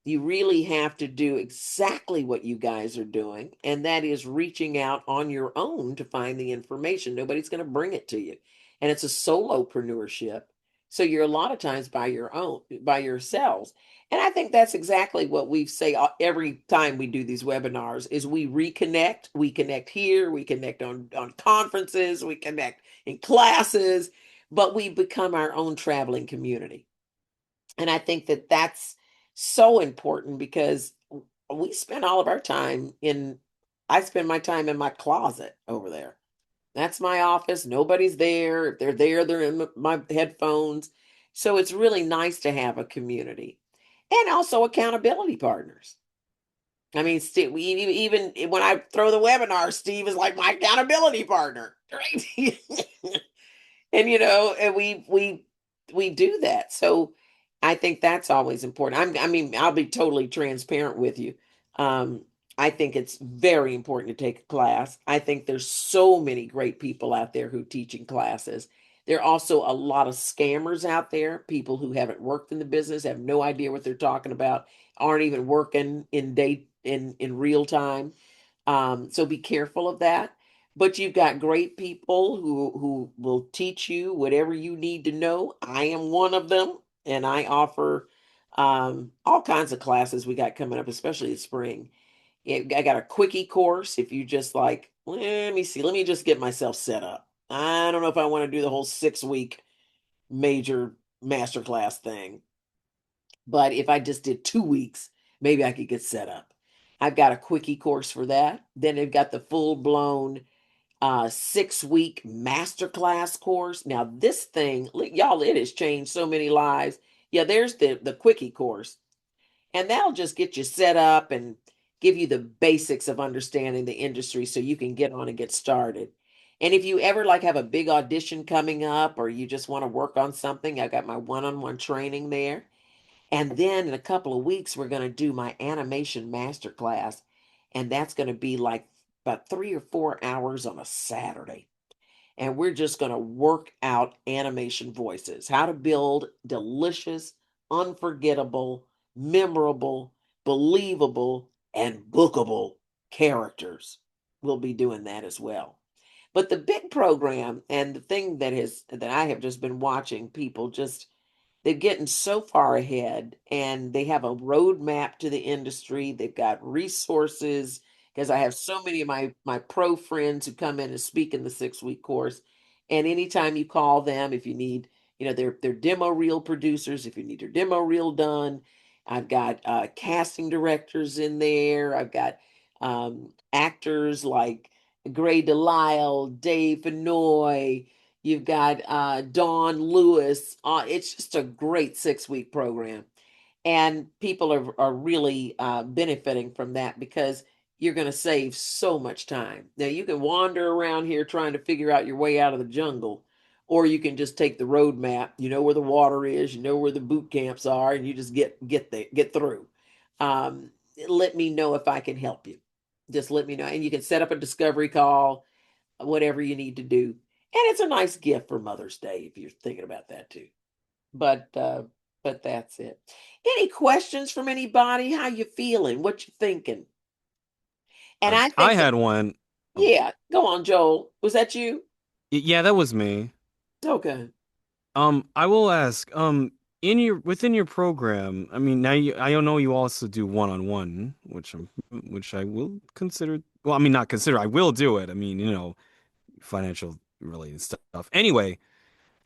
You really have to do exactly what you guys are doing, and that is reaching out on your own to find the information. Nobody's going to bring it to you. And it's a solopreneurship. So you're a lot of times by yourselves. And I think that's exactly what we say every time we do these webinars is we reconnect. We connect here, we connect on conferences, we connect in classes, but we become our own traveling community. And I think that that's so important because we spend all of our time I spend my time in my closet over there. That's my office. Nobody's there. If they're there, they're in my headphones. So it's really nice to have a community and also accountability partners. I mean, Steve, even when I throw the webinar, Steve is like my accountability partner, right? And and we do that. So I think that's always important. I mean, I'll be totally transparent with you. um I think it's very important to take a class. I think there's so many great people out there who teaching classes. There are also a lot of scammers out there, people who haven't worked in the business, have no idea what they're talking about, aren't even working in real time. So be careful of that. But you've got great people who will teach you whatever you need to know. I am one of them, and I offer all kinds of classes we got coming up, especially in spring. I got a quickie course. If you just like, let me see, let me just get myself set up. I don't know if I want to do the whole 6 week major masterclass thing, but if I just did 2 weeks, maybe I could get set up. I've got a quickie course for that. Then they've got the full blown 6 week masterclass course. Now, this thing, y'all, it has changed so many lives. Yeah, there's the quickie course, and that'll just get you set up and give you the basics of understanding the industry so you can get on and get started. And if you ever like have a big audition coming up or you just want to work on something, I got my one-on-one training there. And then in a couple of weeks, we're going to do my animation masterclass. And that's going to be like about 3 or 4 hours on a Saturday. And we're just going to work out animation voices, how to build delicious, unforgettable, memorable, believable, and bookable characters. We'll be doing that as well. But the big program and the thing that I have just been watching people just they're getting so far ahead and they have a roadmap to the industry. They've got resources because I have so many of my pro friends who come in and speak in the 6 week course. And anytime you call them, if you need, they're demo reel producers, if you need your demo reel done, I've got casting directors in there. I've got actors like Gray Delisle, Dave Vinoy. You've got Dawn Lewis. It's just a great 6 week program. And people are really benefiting from that because you're going to save so much time. Now, you can wander around here trying to figure out your way out of the jungle, or you can just take the road map. You know where the water is, you know where the boot camps are, and you just get through. Um, Let me know if I can help you. Just let me know. And you can set up a discovery call, whatever you need to do. And it's a nice gift for Mother's Day if you're thinking about that too. But that's it. Any questions from anybody? How you feeling? What you thinking? And I I think that had one. Oh, yeah, go on, Joel. Was that you? yeah, that was me. Okay. I will ask, within your program, I mean, I don't know you also do one-on-one, which I will consider. Well, I mean, not consider. I will do it. I mean, financial related stuff. Anyway,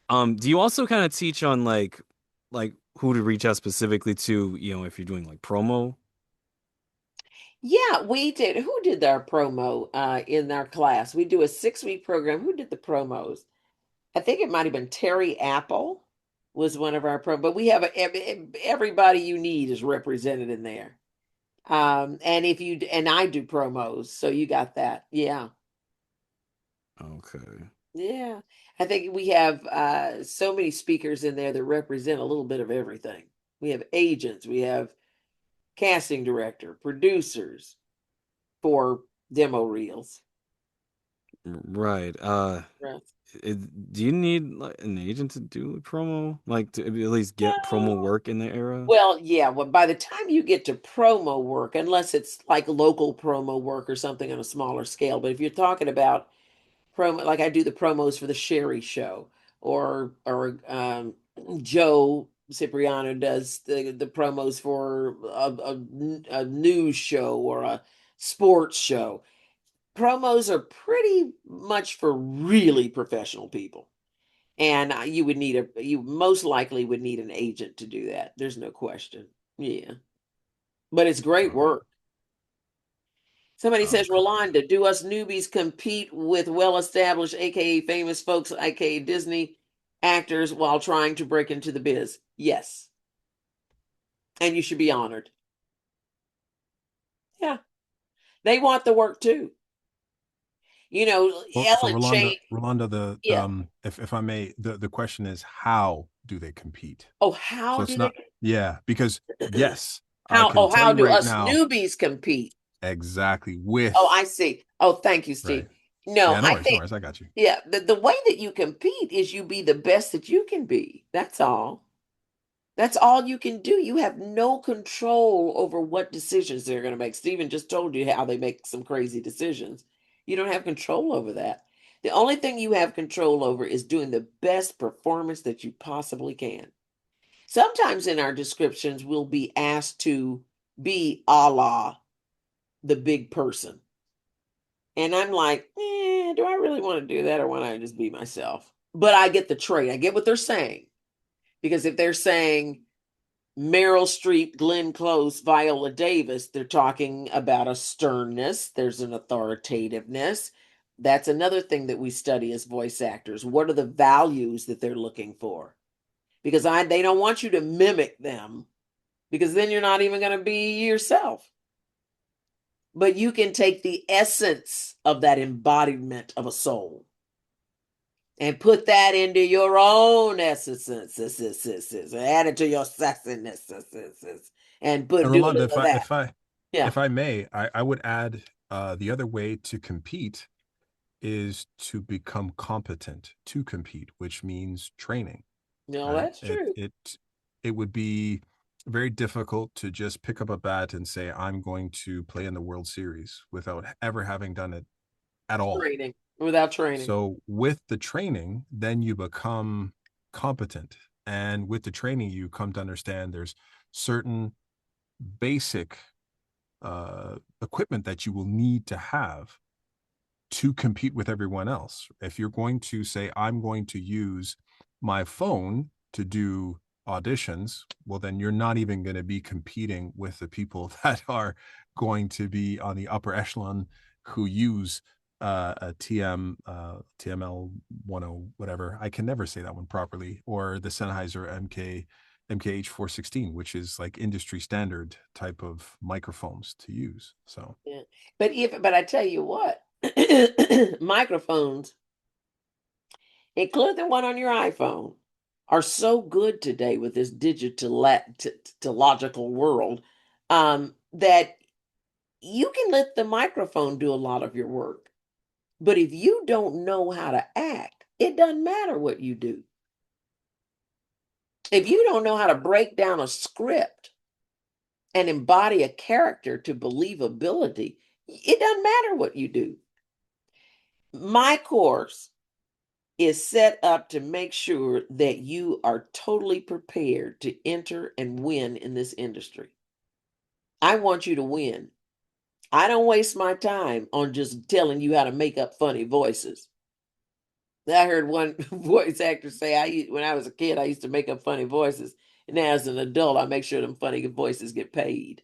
do you also kind of teach on like who to reach out specifically to, if you're doing like promo? Yeah, we did. Who did our promo in our class? We do a 6 week program. Who did the promos? I think it might have been Terry Apple was one of our pro, but we have everybody you need is represented in there. And if you and I do promos, so you got that. Yeah. Okay. Yeah. I think we have so many speakers in there that represent a little bit of everything. We have agents, we have casting director, producers for demo reels. Right. Yes. Do you need like an agent to do a promo, like to at least get promo No. work in the era? Well, yeah, well, by the time you get to promo work, unless it's like local promo work or something on a smaller scale, but if you're talking about promo, like I do the promos for the Sherry show or Joe Cipriano does the promos for a news show or a sports show. Promos are pretty much for really professional people. And you most likely would need an agent to do that. There's no question. Yeah. But it's great work. Somebody says, Okay. Rolonda, do us newbies compete with well-established, aka famous folks, aka Disney actors while trying to break into the biz? Yes. And you should be honored. Yeah. They want the work too. You know, Well, so Ellen Rolanda, changed. Rolanda, Yeah. if I may, the question is, how do they compete? Oh, So how it's do they not, yeah, because yes, I how can tell how you do right us now newbies compete? exactly Oh, with, I see. Oh, thank you, right. Steve. No, Yeah, no I worries, no think, worries. I got you. yeah, the way that you compete is you be the best that you can be. That's all. That's all you can do. You have no control over what decisions they're going to make. Steven just told you how they make some crazy decisions. You don't have control over that. The only thing you have control over is doing the best performance that you possibly can. Sometimes in our descriptions, we'll be asked to be a la the big person. And I'm like, do I really want to do that or want I just be myself? But I get the trait. I get what they're saying. Because if they're saying Meryl Streep, Glenn Close, Viola Davis, they're talking about a sternness, there's an authoritativeness. That's another thing that we study as voice actors. What are the values that they're looking for? Because they don't want you to mimic them because then you're not even going to be yourself. But you can take the essence of that embodiment of a soul and put that into your own essence, add it to your sexiness, and And do a Rolanda, little of that. Yeah. if I may, I would add the other way to compete is to become competent to compete, which means training. No, Right? that's true. It would be very difficult to just pick up a bat and say I'm going to play in the World Series without ever having done it at all. Training without training. So with the training, then you become competent. And with the training, you come to understand there's certain basic equipment that you will need to have to compete with everyone else. If you're going to say, I'm going to use my phone to do auditions, well, then you're not even going to be competing with the people that are going to be on the upper echelon who use a TML 10 whatever. I can never say that one properly, or the Sennheiser MKH 416, which is like industry standard type of microphones to use. So Yeah. But I tell you what, microphones, including the one on your iPhone, are so good today with this digitalogical world that you can let the microphone do a lot of your work. But if you don't know how to act, it doesn't matter what you do. If you don't know how to break down a script and embody a character to believability, it doesn't matter what you do. My course is set up to make sure that you are totally prepared to enter and win in this industry. I want you to win. I don't waste my time on just telling you how to make up funny voices. I heard one voice actor say, when I was a kid, I used to make up funny voices. And now as an adult, I make sure them funny voices get paid.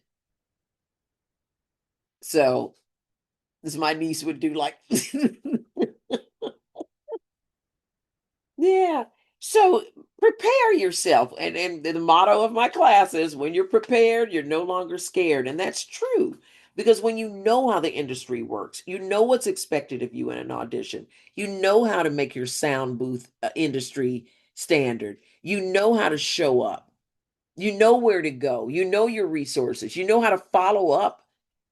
So this my niece would do like, yeah. So prepare yourself. And the motto of my class is when you're prepared, you're no longer scared. And that's true. Because when you know how the industry works, you know what's expected of you in an audition. You know how to make your sound booth industry standard. You know how to show up. You know where to go. You know your resources. You know how to follow up.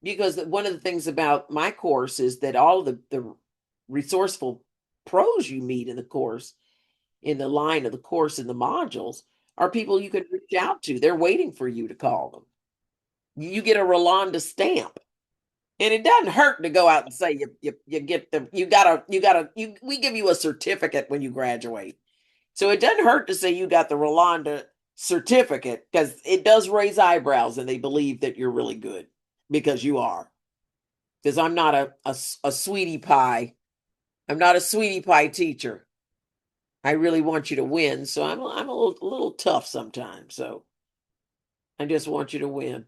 Because one of the things about my course is that all of the resourceful pros you meet in the course, in the line of the course in the modules, are people you can reach out to. They're waiting for you to call them. You get a Rolonda stamp. And it doesn't hurt to go out and say you get the we give you a certificate when you graduate. So it doesn't hurt to say you got the Rolonda certificate because it does raise eyebrows and they believe that you're really good because you are. Because I'm not a sweetie pie. I'm not a sweetie pie teacher. I really want you to win. So I'm a little tough sometimes. So I just want you to win.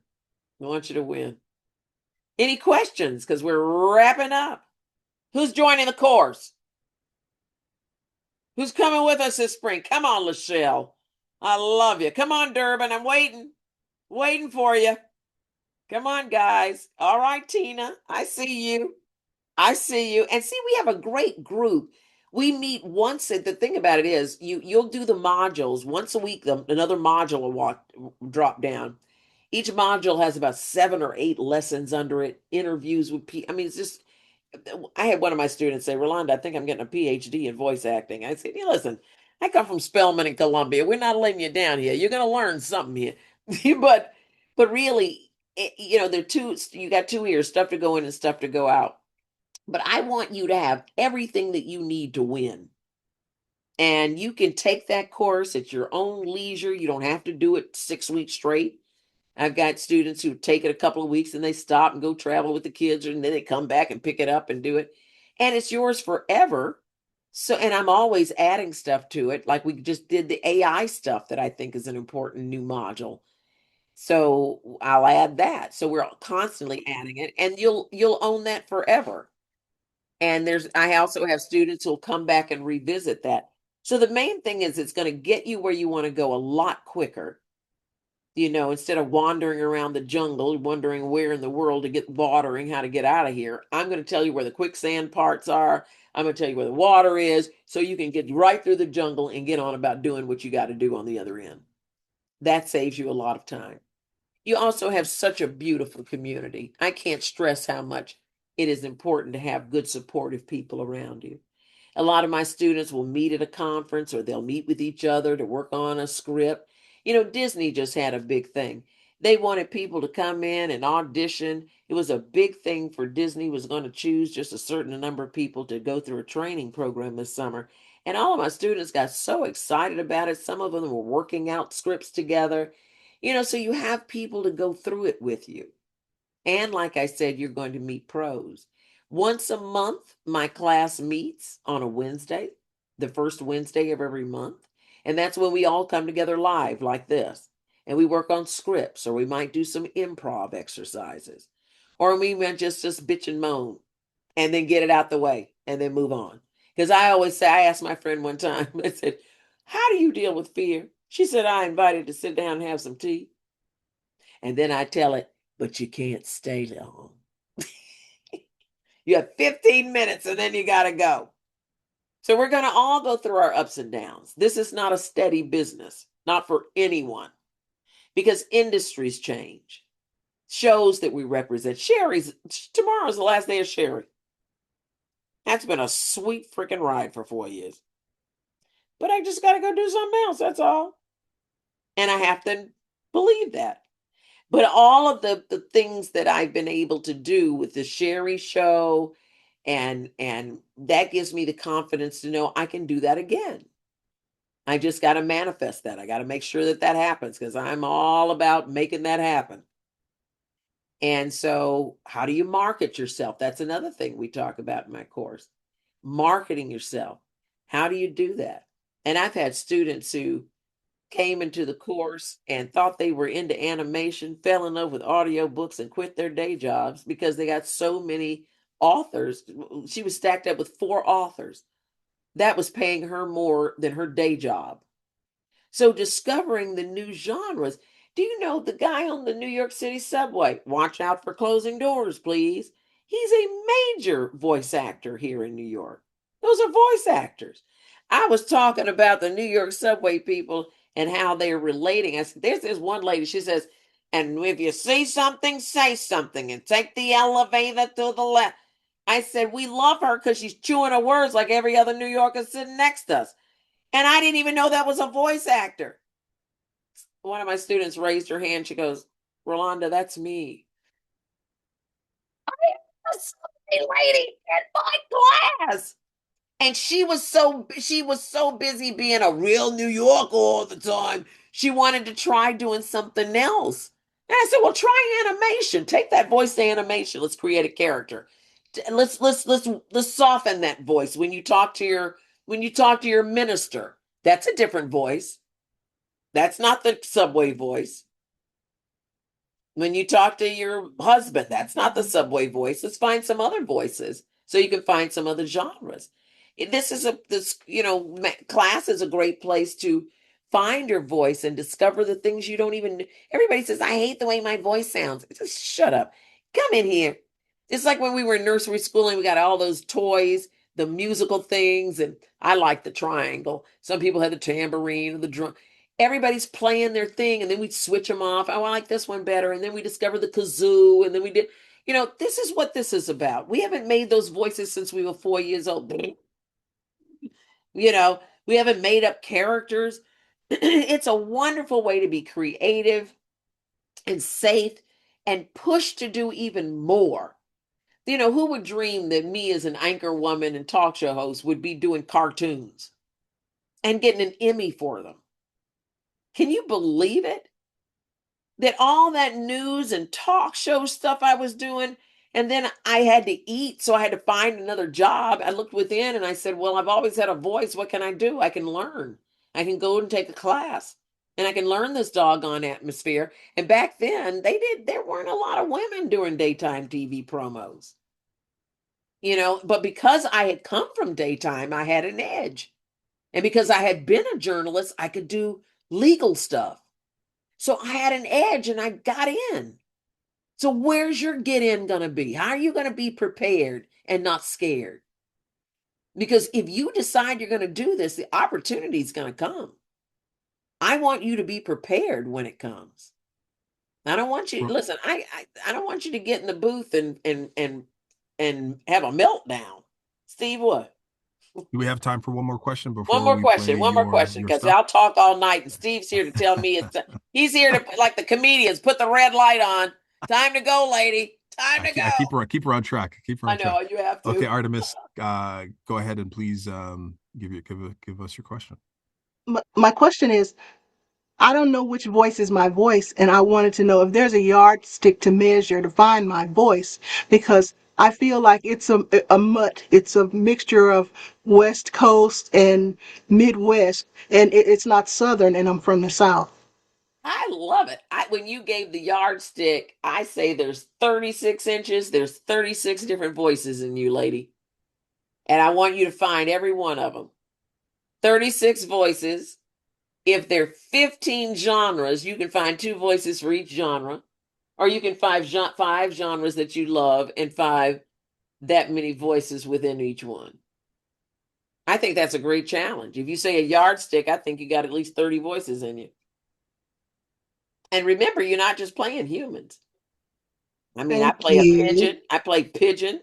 I want you to win. Any questions? Because we're wrapping up. Who's joining the course? Who's coming with us this spring? Come on, Lachelle. I love you. Come on, Durbin. I'm waiting for you. Come on, guys. All right, Tina. I see you. I see you. And see, we have a great group. We meet once. The thing about it is, you'll do the modules once a week. Another module will drop down. Each module has about 7 or 8 lessons under it. Interviews with people. I mean, it's just. I had one of my students say, "Rolonda, I think I'm getting a PhD in voice acting." I said, "Yeah, listen, I come from Spelman and Columbia. We're not letting you down here. You're going to learn something here." but really, they're two. You got 2 ears, stuff to go in and stuff to go out. But I want you to have everything that you need to win. And you can take that course at your own leisure. You don't have to do it 6 weeks straight. I've got students who take it a couple of weeks and they stop and go travel with the kids, and then they come back and pick it up and do it. And it's yours forever. So, and I'm always adding stuff to it. Like we just did the AI stuff that I think is an important new module. So I'll add that. So we're constantly adding it, and you'll own that forever. And I also have students who'll come back and revisit that. So the main thing is it's going to get you where you want to go a lot quicker. Instead of wandering around the jungle, wondering where in the world to get watering, how to get out of here, I'm going to tell you where the quicksand parts are. I'm going to tell you where the water is so you can get right through the jungle and get on about doing what you got to do on the other end. That saves you a lot of time. You also have such a beautiful community. I can't stress how much it is important to have good, supportive people around you. A lot of my students will meet at a conference or they'll meet with each other to work on a script. Disney just had a big thing. They wanted people to come in and audition. It was a big thing for Disney was going to choose just a certain number of people to go through a training program this summer. And all of my students got so excited about it. Some of them were working out scripts together. So you have people to go through it with you. And like I said, you're going to meet pros. Once a month, my class meets on a Wednesday, the first Wednesday of every month. And that's when we all come together live like this. And we work on scripts, or we might do some improv exercises. Or we might just bitch and moan and then get it out the way and then move on. Because I always say, I asked my friend one time, I said, "How do you deal with fear?" She said, "I invited to sit down and have some tea." And then I tell it, "But you can't stay long." You have 15 minutes and then you got to go. So we're going to all go through our ups and downs. This is not a steady business, not for anyone, because industries change. Shows that we represent. Tomorrow's the last day of Sherry. That's been a sweet freaking ride for 4 years. But I just got to go do something else. That's all. And I have to believe that. But all of the things that I've been able to do with the Sherry show, and that gives me the confidence to know I can do that again. I just got to manifest that. I got to make sure that that happens because I'm all about making that happen. And so, how do you market yourself? That's another thing we talk about in my course. Marketing yourself. How do you do that? And I've had students who came into the course and thought they were into animation, fell in love with audiobooks, and quit their day jobs because they got so many authors. She was stacked up with 4 authors. That was paying her more than her day job. So discovering the new genres. Do you know the guy on the New York City subway? Watch out for closing doors, please. He's a major voice actor here in New York. Those are voice actors. I was talking about the New York subway people and how they're relating. There's this one lady, she says, "And if you see something, say something and take the elevator to the left." I said, "We love her because she's chewing her words like every other New Yorker sitting next to us." And I didn't even know that was a voice actor. One of my students raised her hand. She goes, "Rolonda, that's me." I am a lady in my class. And she was so busy being a real New Yorker all the time. She wanted to try doing something else. And I said, "Well, try animation. Take that voice to animation. Let's create a character. Let's soften that voice when you talk to your minister. That's a different voice. That's not the subway voice. When you talk to your husband, that's not the subway voice. Let's find some other voices so you can find some other genres. Class is a great place to find your voice and discover the things you don't even. Everybody says, I hate the way my voice sounds. Just shut up. Come in here. It's like when we were in nursery school and we got all those toys, the musical things, and I like the triangle. Some people had the tambourine or the drum. Everybody's playing their thing, and then we'd switch them off. Oh, I like this one better. And then we discovered the kazoo, and then we did, this is what this is about. We haven't made those voices since we were 4 years old. We haven't made up characters. It's a wonderful way to be creative and safe and pushed to do even more. Who would dream that me as an anchor woman and talk show host would be doing cartoons and getting an Emmy for them? Can you believe it? That all that news and talk show stuff I was doing, and then I had to eat, so I had to find another job. I looked within and I said, well, I've always had a voice. What can I do? I can learn. I can go and take a class, and I can learn this doggone atmosphere. And back then, there weren't a lot of women doing daytime TV promos. But because I had come from daytime, I had an edge. And because I had been a journalist, I could do legal stuff. So I had an edge and I got in. So where's your get in going to be? How are you going to be prepared and not scared? Because if you decide you're going to do this, the opportunity is going to come. I want you to be prepared when it comes. I don't want you, listen, I don't want you to get in the booth and have a meltdown. Steve, what? Do we have time for one more question before One more question, because I'll talk all night, and Steve's here to tell me he's here to, like the comedians, put the red light on. Time to go, lady. Time to go. I keep her on track. I know you have to. Okay, Artemis, go ahead and please give us your question. My question is, I don't know which voice is my voice, and I wanted to know if there's a yardstick to measure to find my voice, because I feel like it's a mutt. It's a mixture of West Coast and Midwest, and it's not Southern, and I'm from the South. I love it. When you gave the yardstick, I say there's 36 inches. There's 36 different voices in you, lady. And I want you to find every one of them. 36 voices. If there are 15 genres, you can find 2 voices for each genre. Or you can find 5 genres that you love and 5 that many voices within each one. I think that's a great challenge. If you say a yardstick, I think you got at least 30 voices in you. And remember, you're not just playing humans. I mean, I play a pigeon. I play pigeon.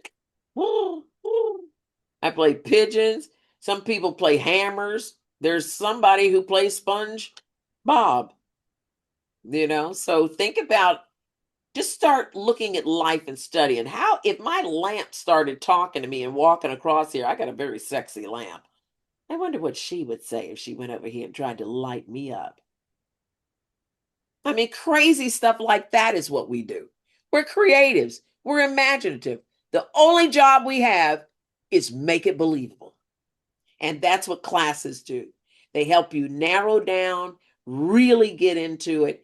I play pigeons. Some people play hammers. There's somebody who plays Sponge Bob. So think about, just start looking at life and studying. How, if my lamp started talking to me and walking across here, I got a very sexy lamp. I wonder what she would say if she went over here and tried to light me up. I mean, crazy stuff like that is what we do. We're creatives. We're imaginative. The only job we have is make it believable. And that's what classes do. They help you narrow down, really get into it.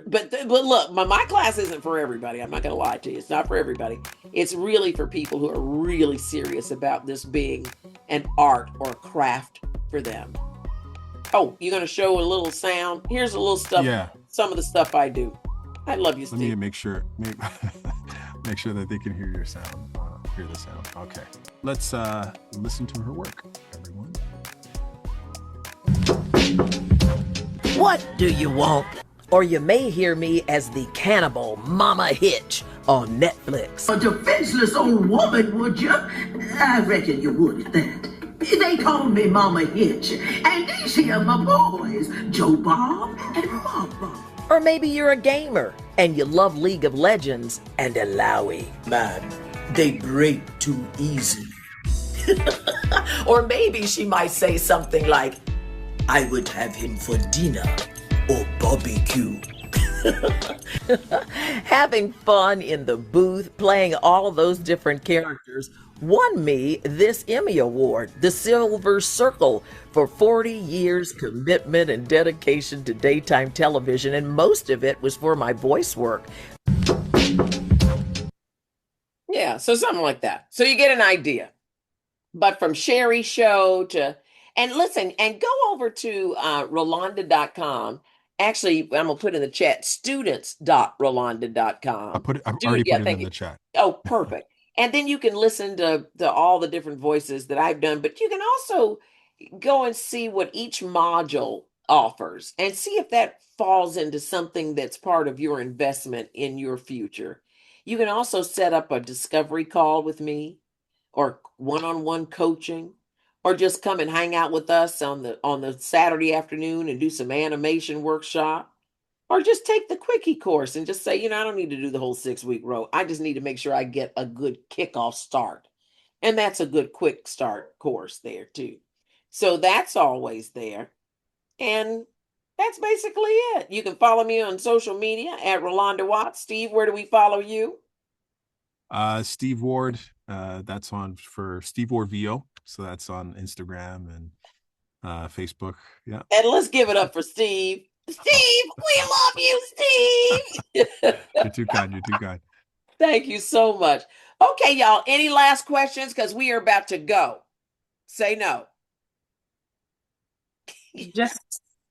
But look, my class isn't for everybody. I'm not going to lie to you. It's not for everybody. It's really for people who are really serious about this being an art or a craft for them. Oh, you're going to show a little sound? Here's a little stuff. Yeah. Some of the stuff I do. I love you, Steve. Let me make sure that they can hear your sound. Hear the sound. Okay. Let's listen to her work, everyone. What do you want? Or you may hear me as the cannibal Mama Hitch on Netflix. A defenseless old woman, would you? I reckon you would at that. They call me Mama Hitch, and these here my boys, Joe Bob and Mama. Or maybe you're a gamer and you love League of Legends and Alawi. Man, they break too easy. Or maybe she might say something like, I would have him for dinner or barbecue. Having fun in the booth, playing all those different characters, won me this Emmy Award, the Silver Circle, for 40 years commitment and dedication to daytime television, and most of it was for my voice work. Yeah, so something like that. So you get an idea. But from Sherry Show to, and listen, and go over to Rolonda.com. Actually, I'm going to put in the chat, students.rolonda.com. I've already put it Thank in you. the chat. Oh, perfect. And then you can listen to all the different voices that I've done, but you can also go and see what each module offers and see if that falls into something that's part of your investment in your future. You can also set up a discovery call with me or one-on-one coaching, or just come and hang out with us on the Saturday afternoon and do some animation workshop, or just take the quickie course and just say, I don't need to do the whole 6-week row. I just need to make sure I get a good kickoff start. And that's a good quick start course there too. So that's always there. And that's basically it. You can follow me on social media at Rolonda Watts. Steve, where do we follow you? Steve Ward, that's on for Steve Ward VO. So that's on Instagram and Facebook. Yeah. And let's give it up for Steve. Steve, we love you, Steve. You're too kind. You're too kind. Thank you so much. Okay, y'all. Any last questions? Because we are about to go. Say no.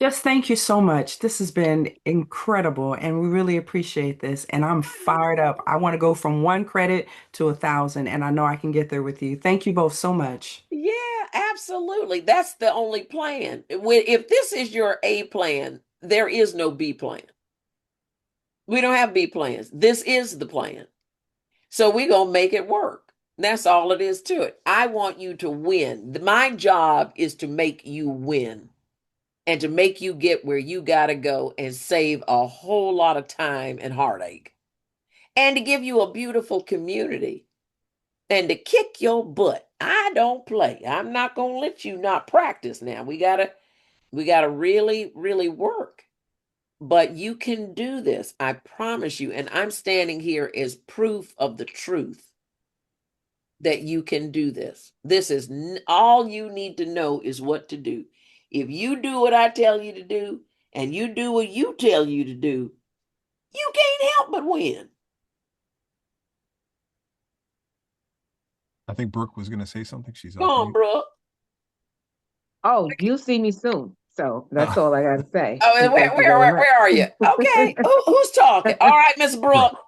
Just thank you so much. This has been incredible, and we really appreciate this. And I'm fired up. I want to go from 1 credit to 1,000, and I know I can get there with you. Thank you both so much. Yeah, absolutely. That's the only plan. If this is your A plan, there is no B plan. We don't have B plans. This is the plan. So we're going to make it work. That's all it is to it. I want you to win. My job is to make you win and to make you get where you got to go and save a whole lot of time and heartache, and to give you a beautiful community and to kick your butt. I don't play. I'm not going to let you not practice now. We got to really, really work. But you can do this. I promise you. And I'm standing here as proof of the truth that you can do this. This is all you need to know is what to do. If you do what I tell you to do and you do what you tell you to do, you can't help but win. I think Brooke was going to say something. She's Come on, Brooke. Oh, you'll see me soon. So that's all I got to say. Oh, where are you? Okay. Who's talking? All right, Miss Brooke.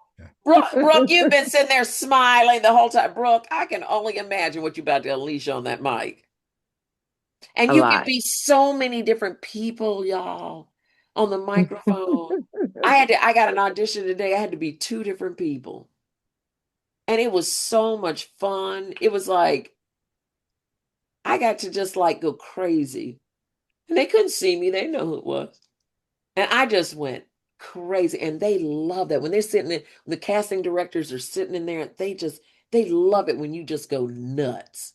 Brooke, you've been sitting there smiling the whole time. Brooke, I can only imagine what you're about to unleash on that mic. And you can be so many different people, y'all, on the microphone. I got an audition today. I had to be 2 different people. And it was so much fun. It was like, I got to just like go crazy. And they couldn't see me. They know who it was. And I just went crazy. And they love that. When they're sitting in, the casting directors are sitting in there, they love it when you just go nuts.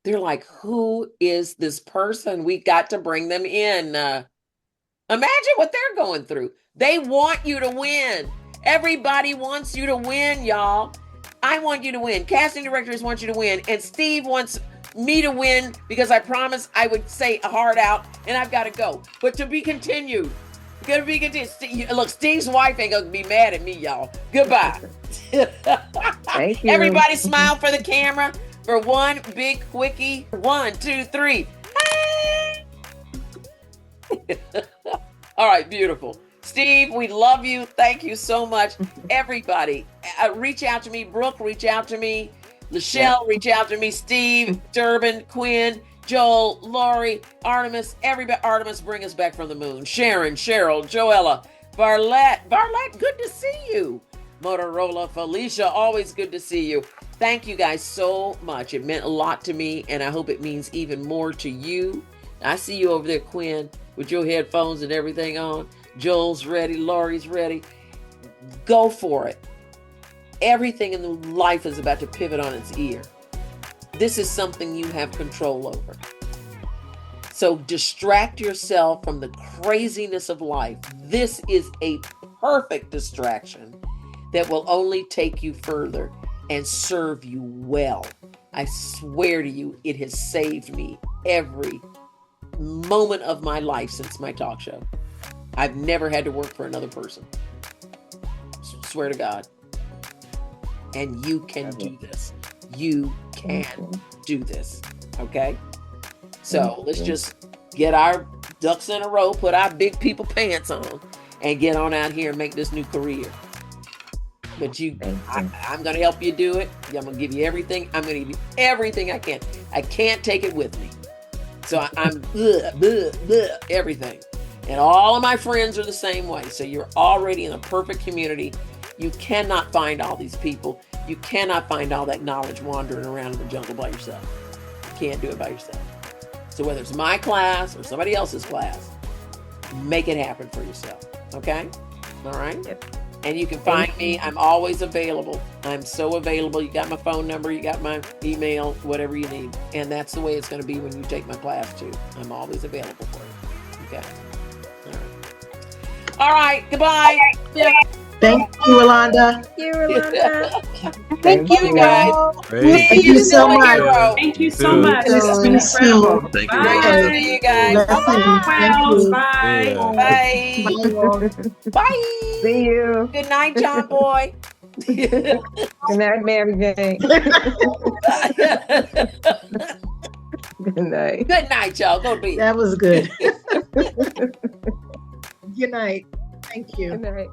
They're like, who is this person? We got to bring them in. Imagine what they're going through. They want you to win. Everybody wants you to win, y'all. I want you to win. Casting directors want you to win. And Steve wants me to win because I promised I would say a hard out and I've got to go. But to be continued. Gonna be continued. Look, Steve's wife ain't gonna be mad at me, y'all. Goodbye. Thank you. Everybody smile for the camera for one big quickie. 1, 2, 3. Hey! All right, beautiful. Steve, we love you. Thank you so much. Everybody, reach out to me. Brooke, reach out to me. Lachelle, reach out to me. Steve, Durbin, Quinn, Joel, Lori, Artemis, everybody. Artemis, bring us back from the moon. Sharon, Cheryl, Joella, Barlette, good to see you. Motorola, Felicia, always good to see you. Thank you guys so much. It meant a lot to me, and I hope it means even more to you. I see you over there, Quinn, with your headphones and everything on. Joel's ready. Lori's ready. Go for it. Everything in life is about to pivot on its ear. This is something you have control over. So distract yourself from the craziness of life. This is a perfect distraction that will only take you further and serve you well. I swear to you, it has saved me every moment of my life since my talk show. I've never had to work for another person. Swear to God. And you can do this. You can do this. Okay? So let's just get our ducks in a row, put our big people pants on, and get on out here and make this new career. But I'm going to help you do it. I'm going to give you everything. I'm going to give you everything I can. I can't take it with me. So I'm everything. And all of my friends are the same way. So you're already in a perfect community. You cannot find all these people. You cannot find all that knowledge wandering around in the jungle by yourself. You can't do it by yourself. So whether it's my class or somebody else's class, make it happen for yourself. Okay? All right? Yep. And you can find me. I'm always available. I'm so available. You got my phone number. You got my email, whatever you need. And that's the way it's going to be when you take my class too. I'm always available for you. Okay? All right. Goodbye. Thank you, Rolonda. Thank you, Rolonda. Thank you, guys. Great. Thank you so much. Thank you so much. See It's been you soon. incredible. Thank you. Great Bye. to see you guys. Blessings. Thank you. Bye. Bye. Bye. See you. Good night, John Boy. Good night, Mary Jane. Good night. Good night, y'all. Go to bed. That was good. Good night. Thank you. Good night.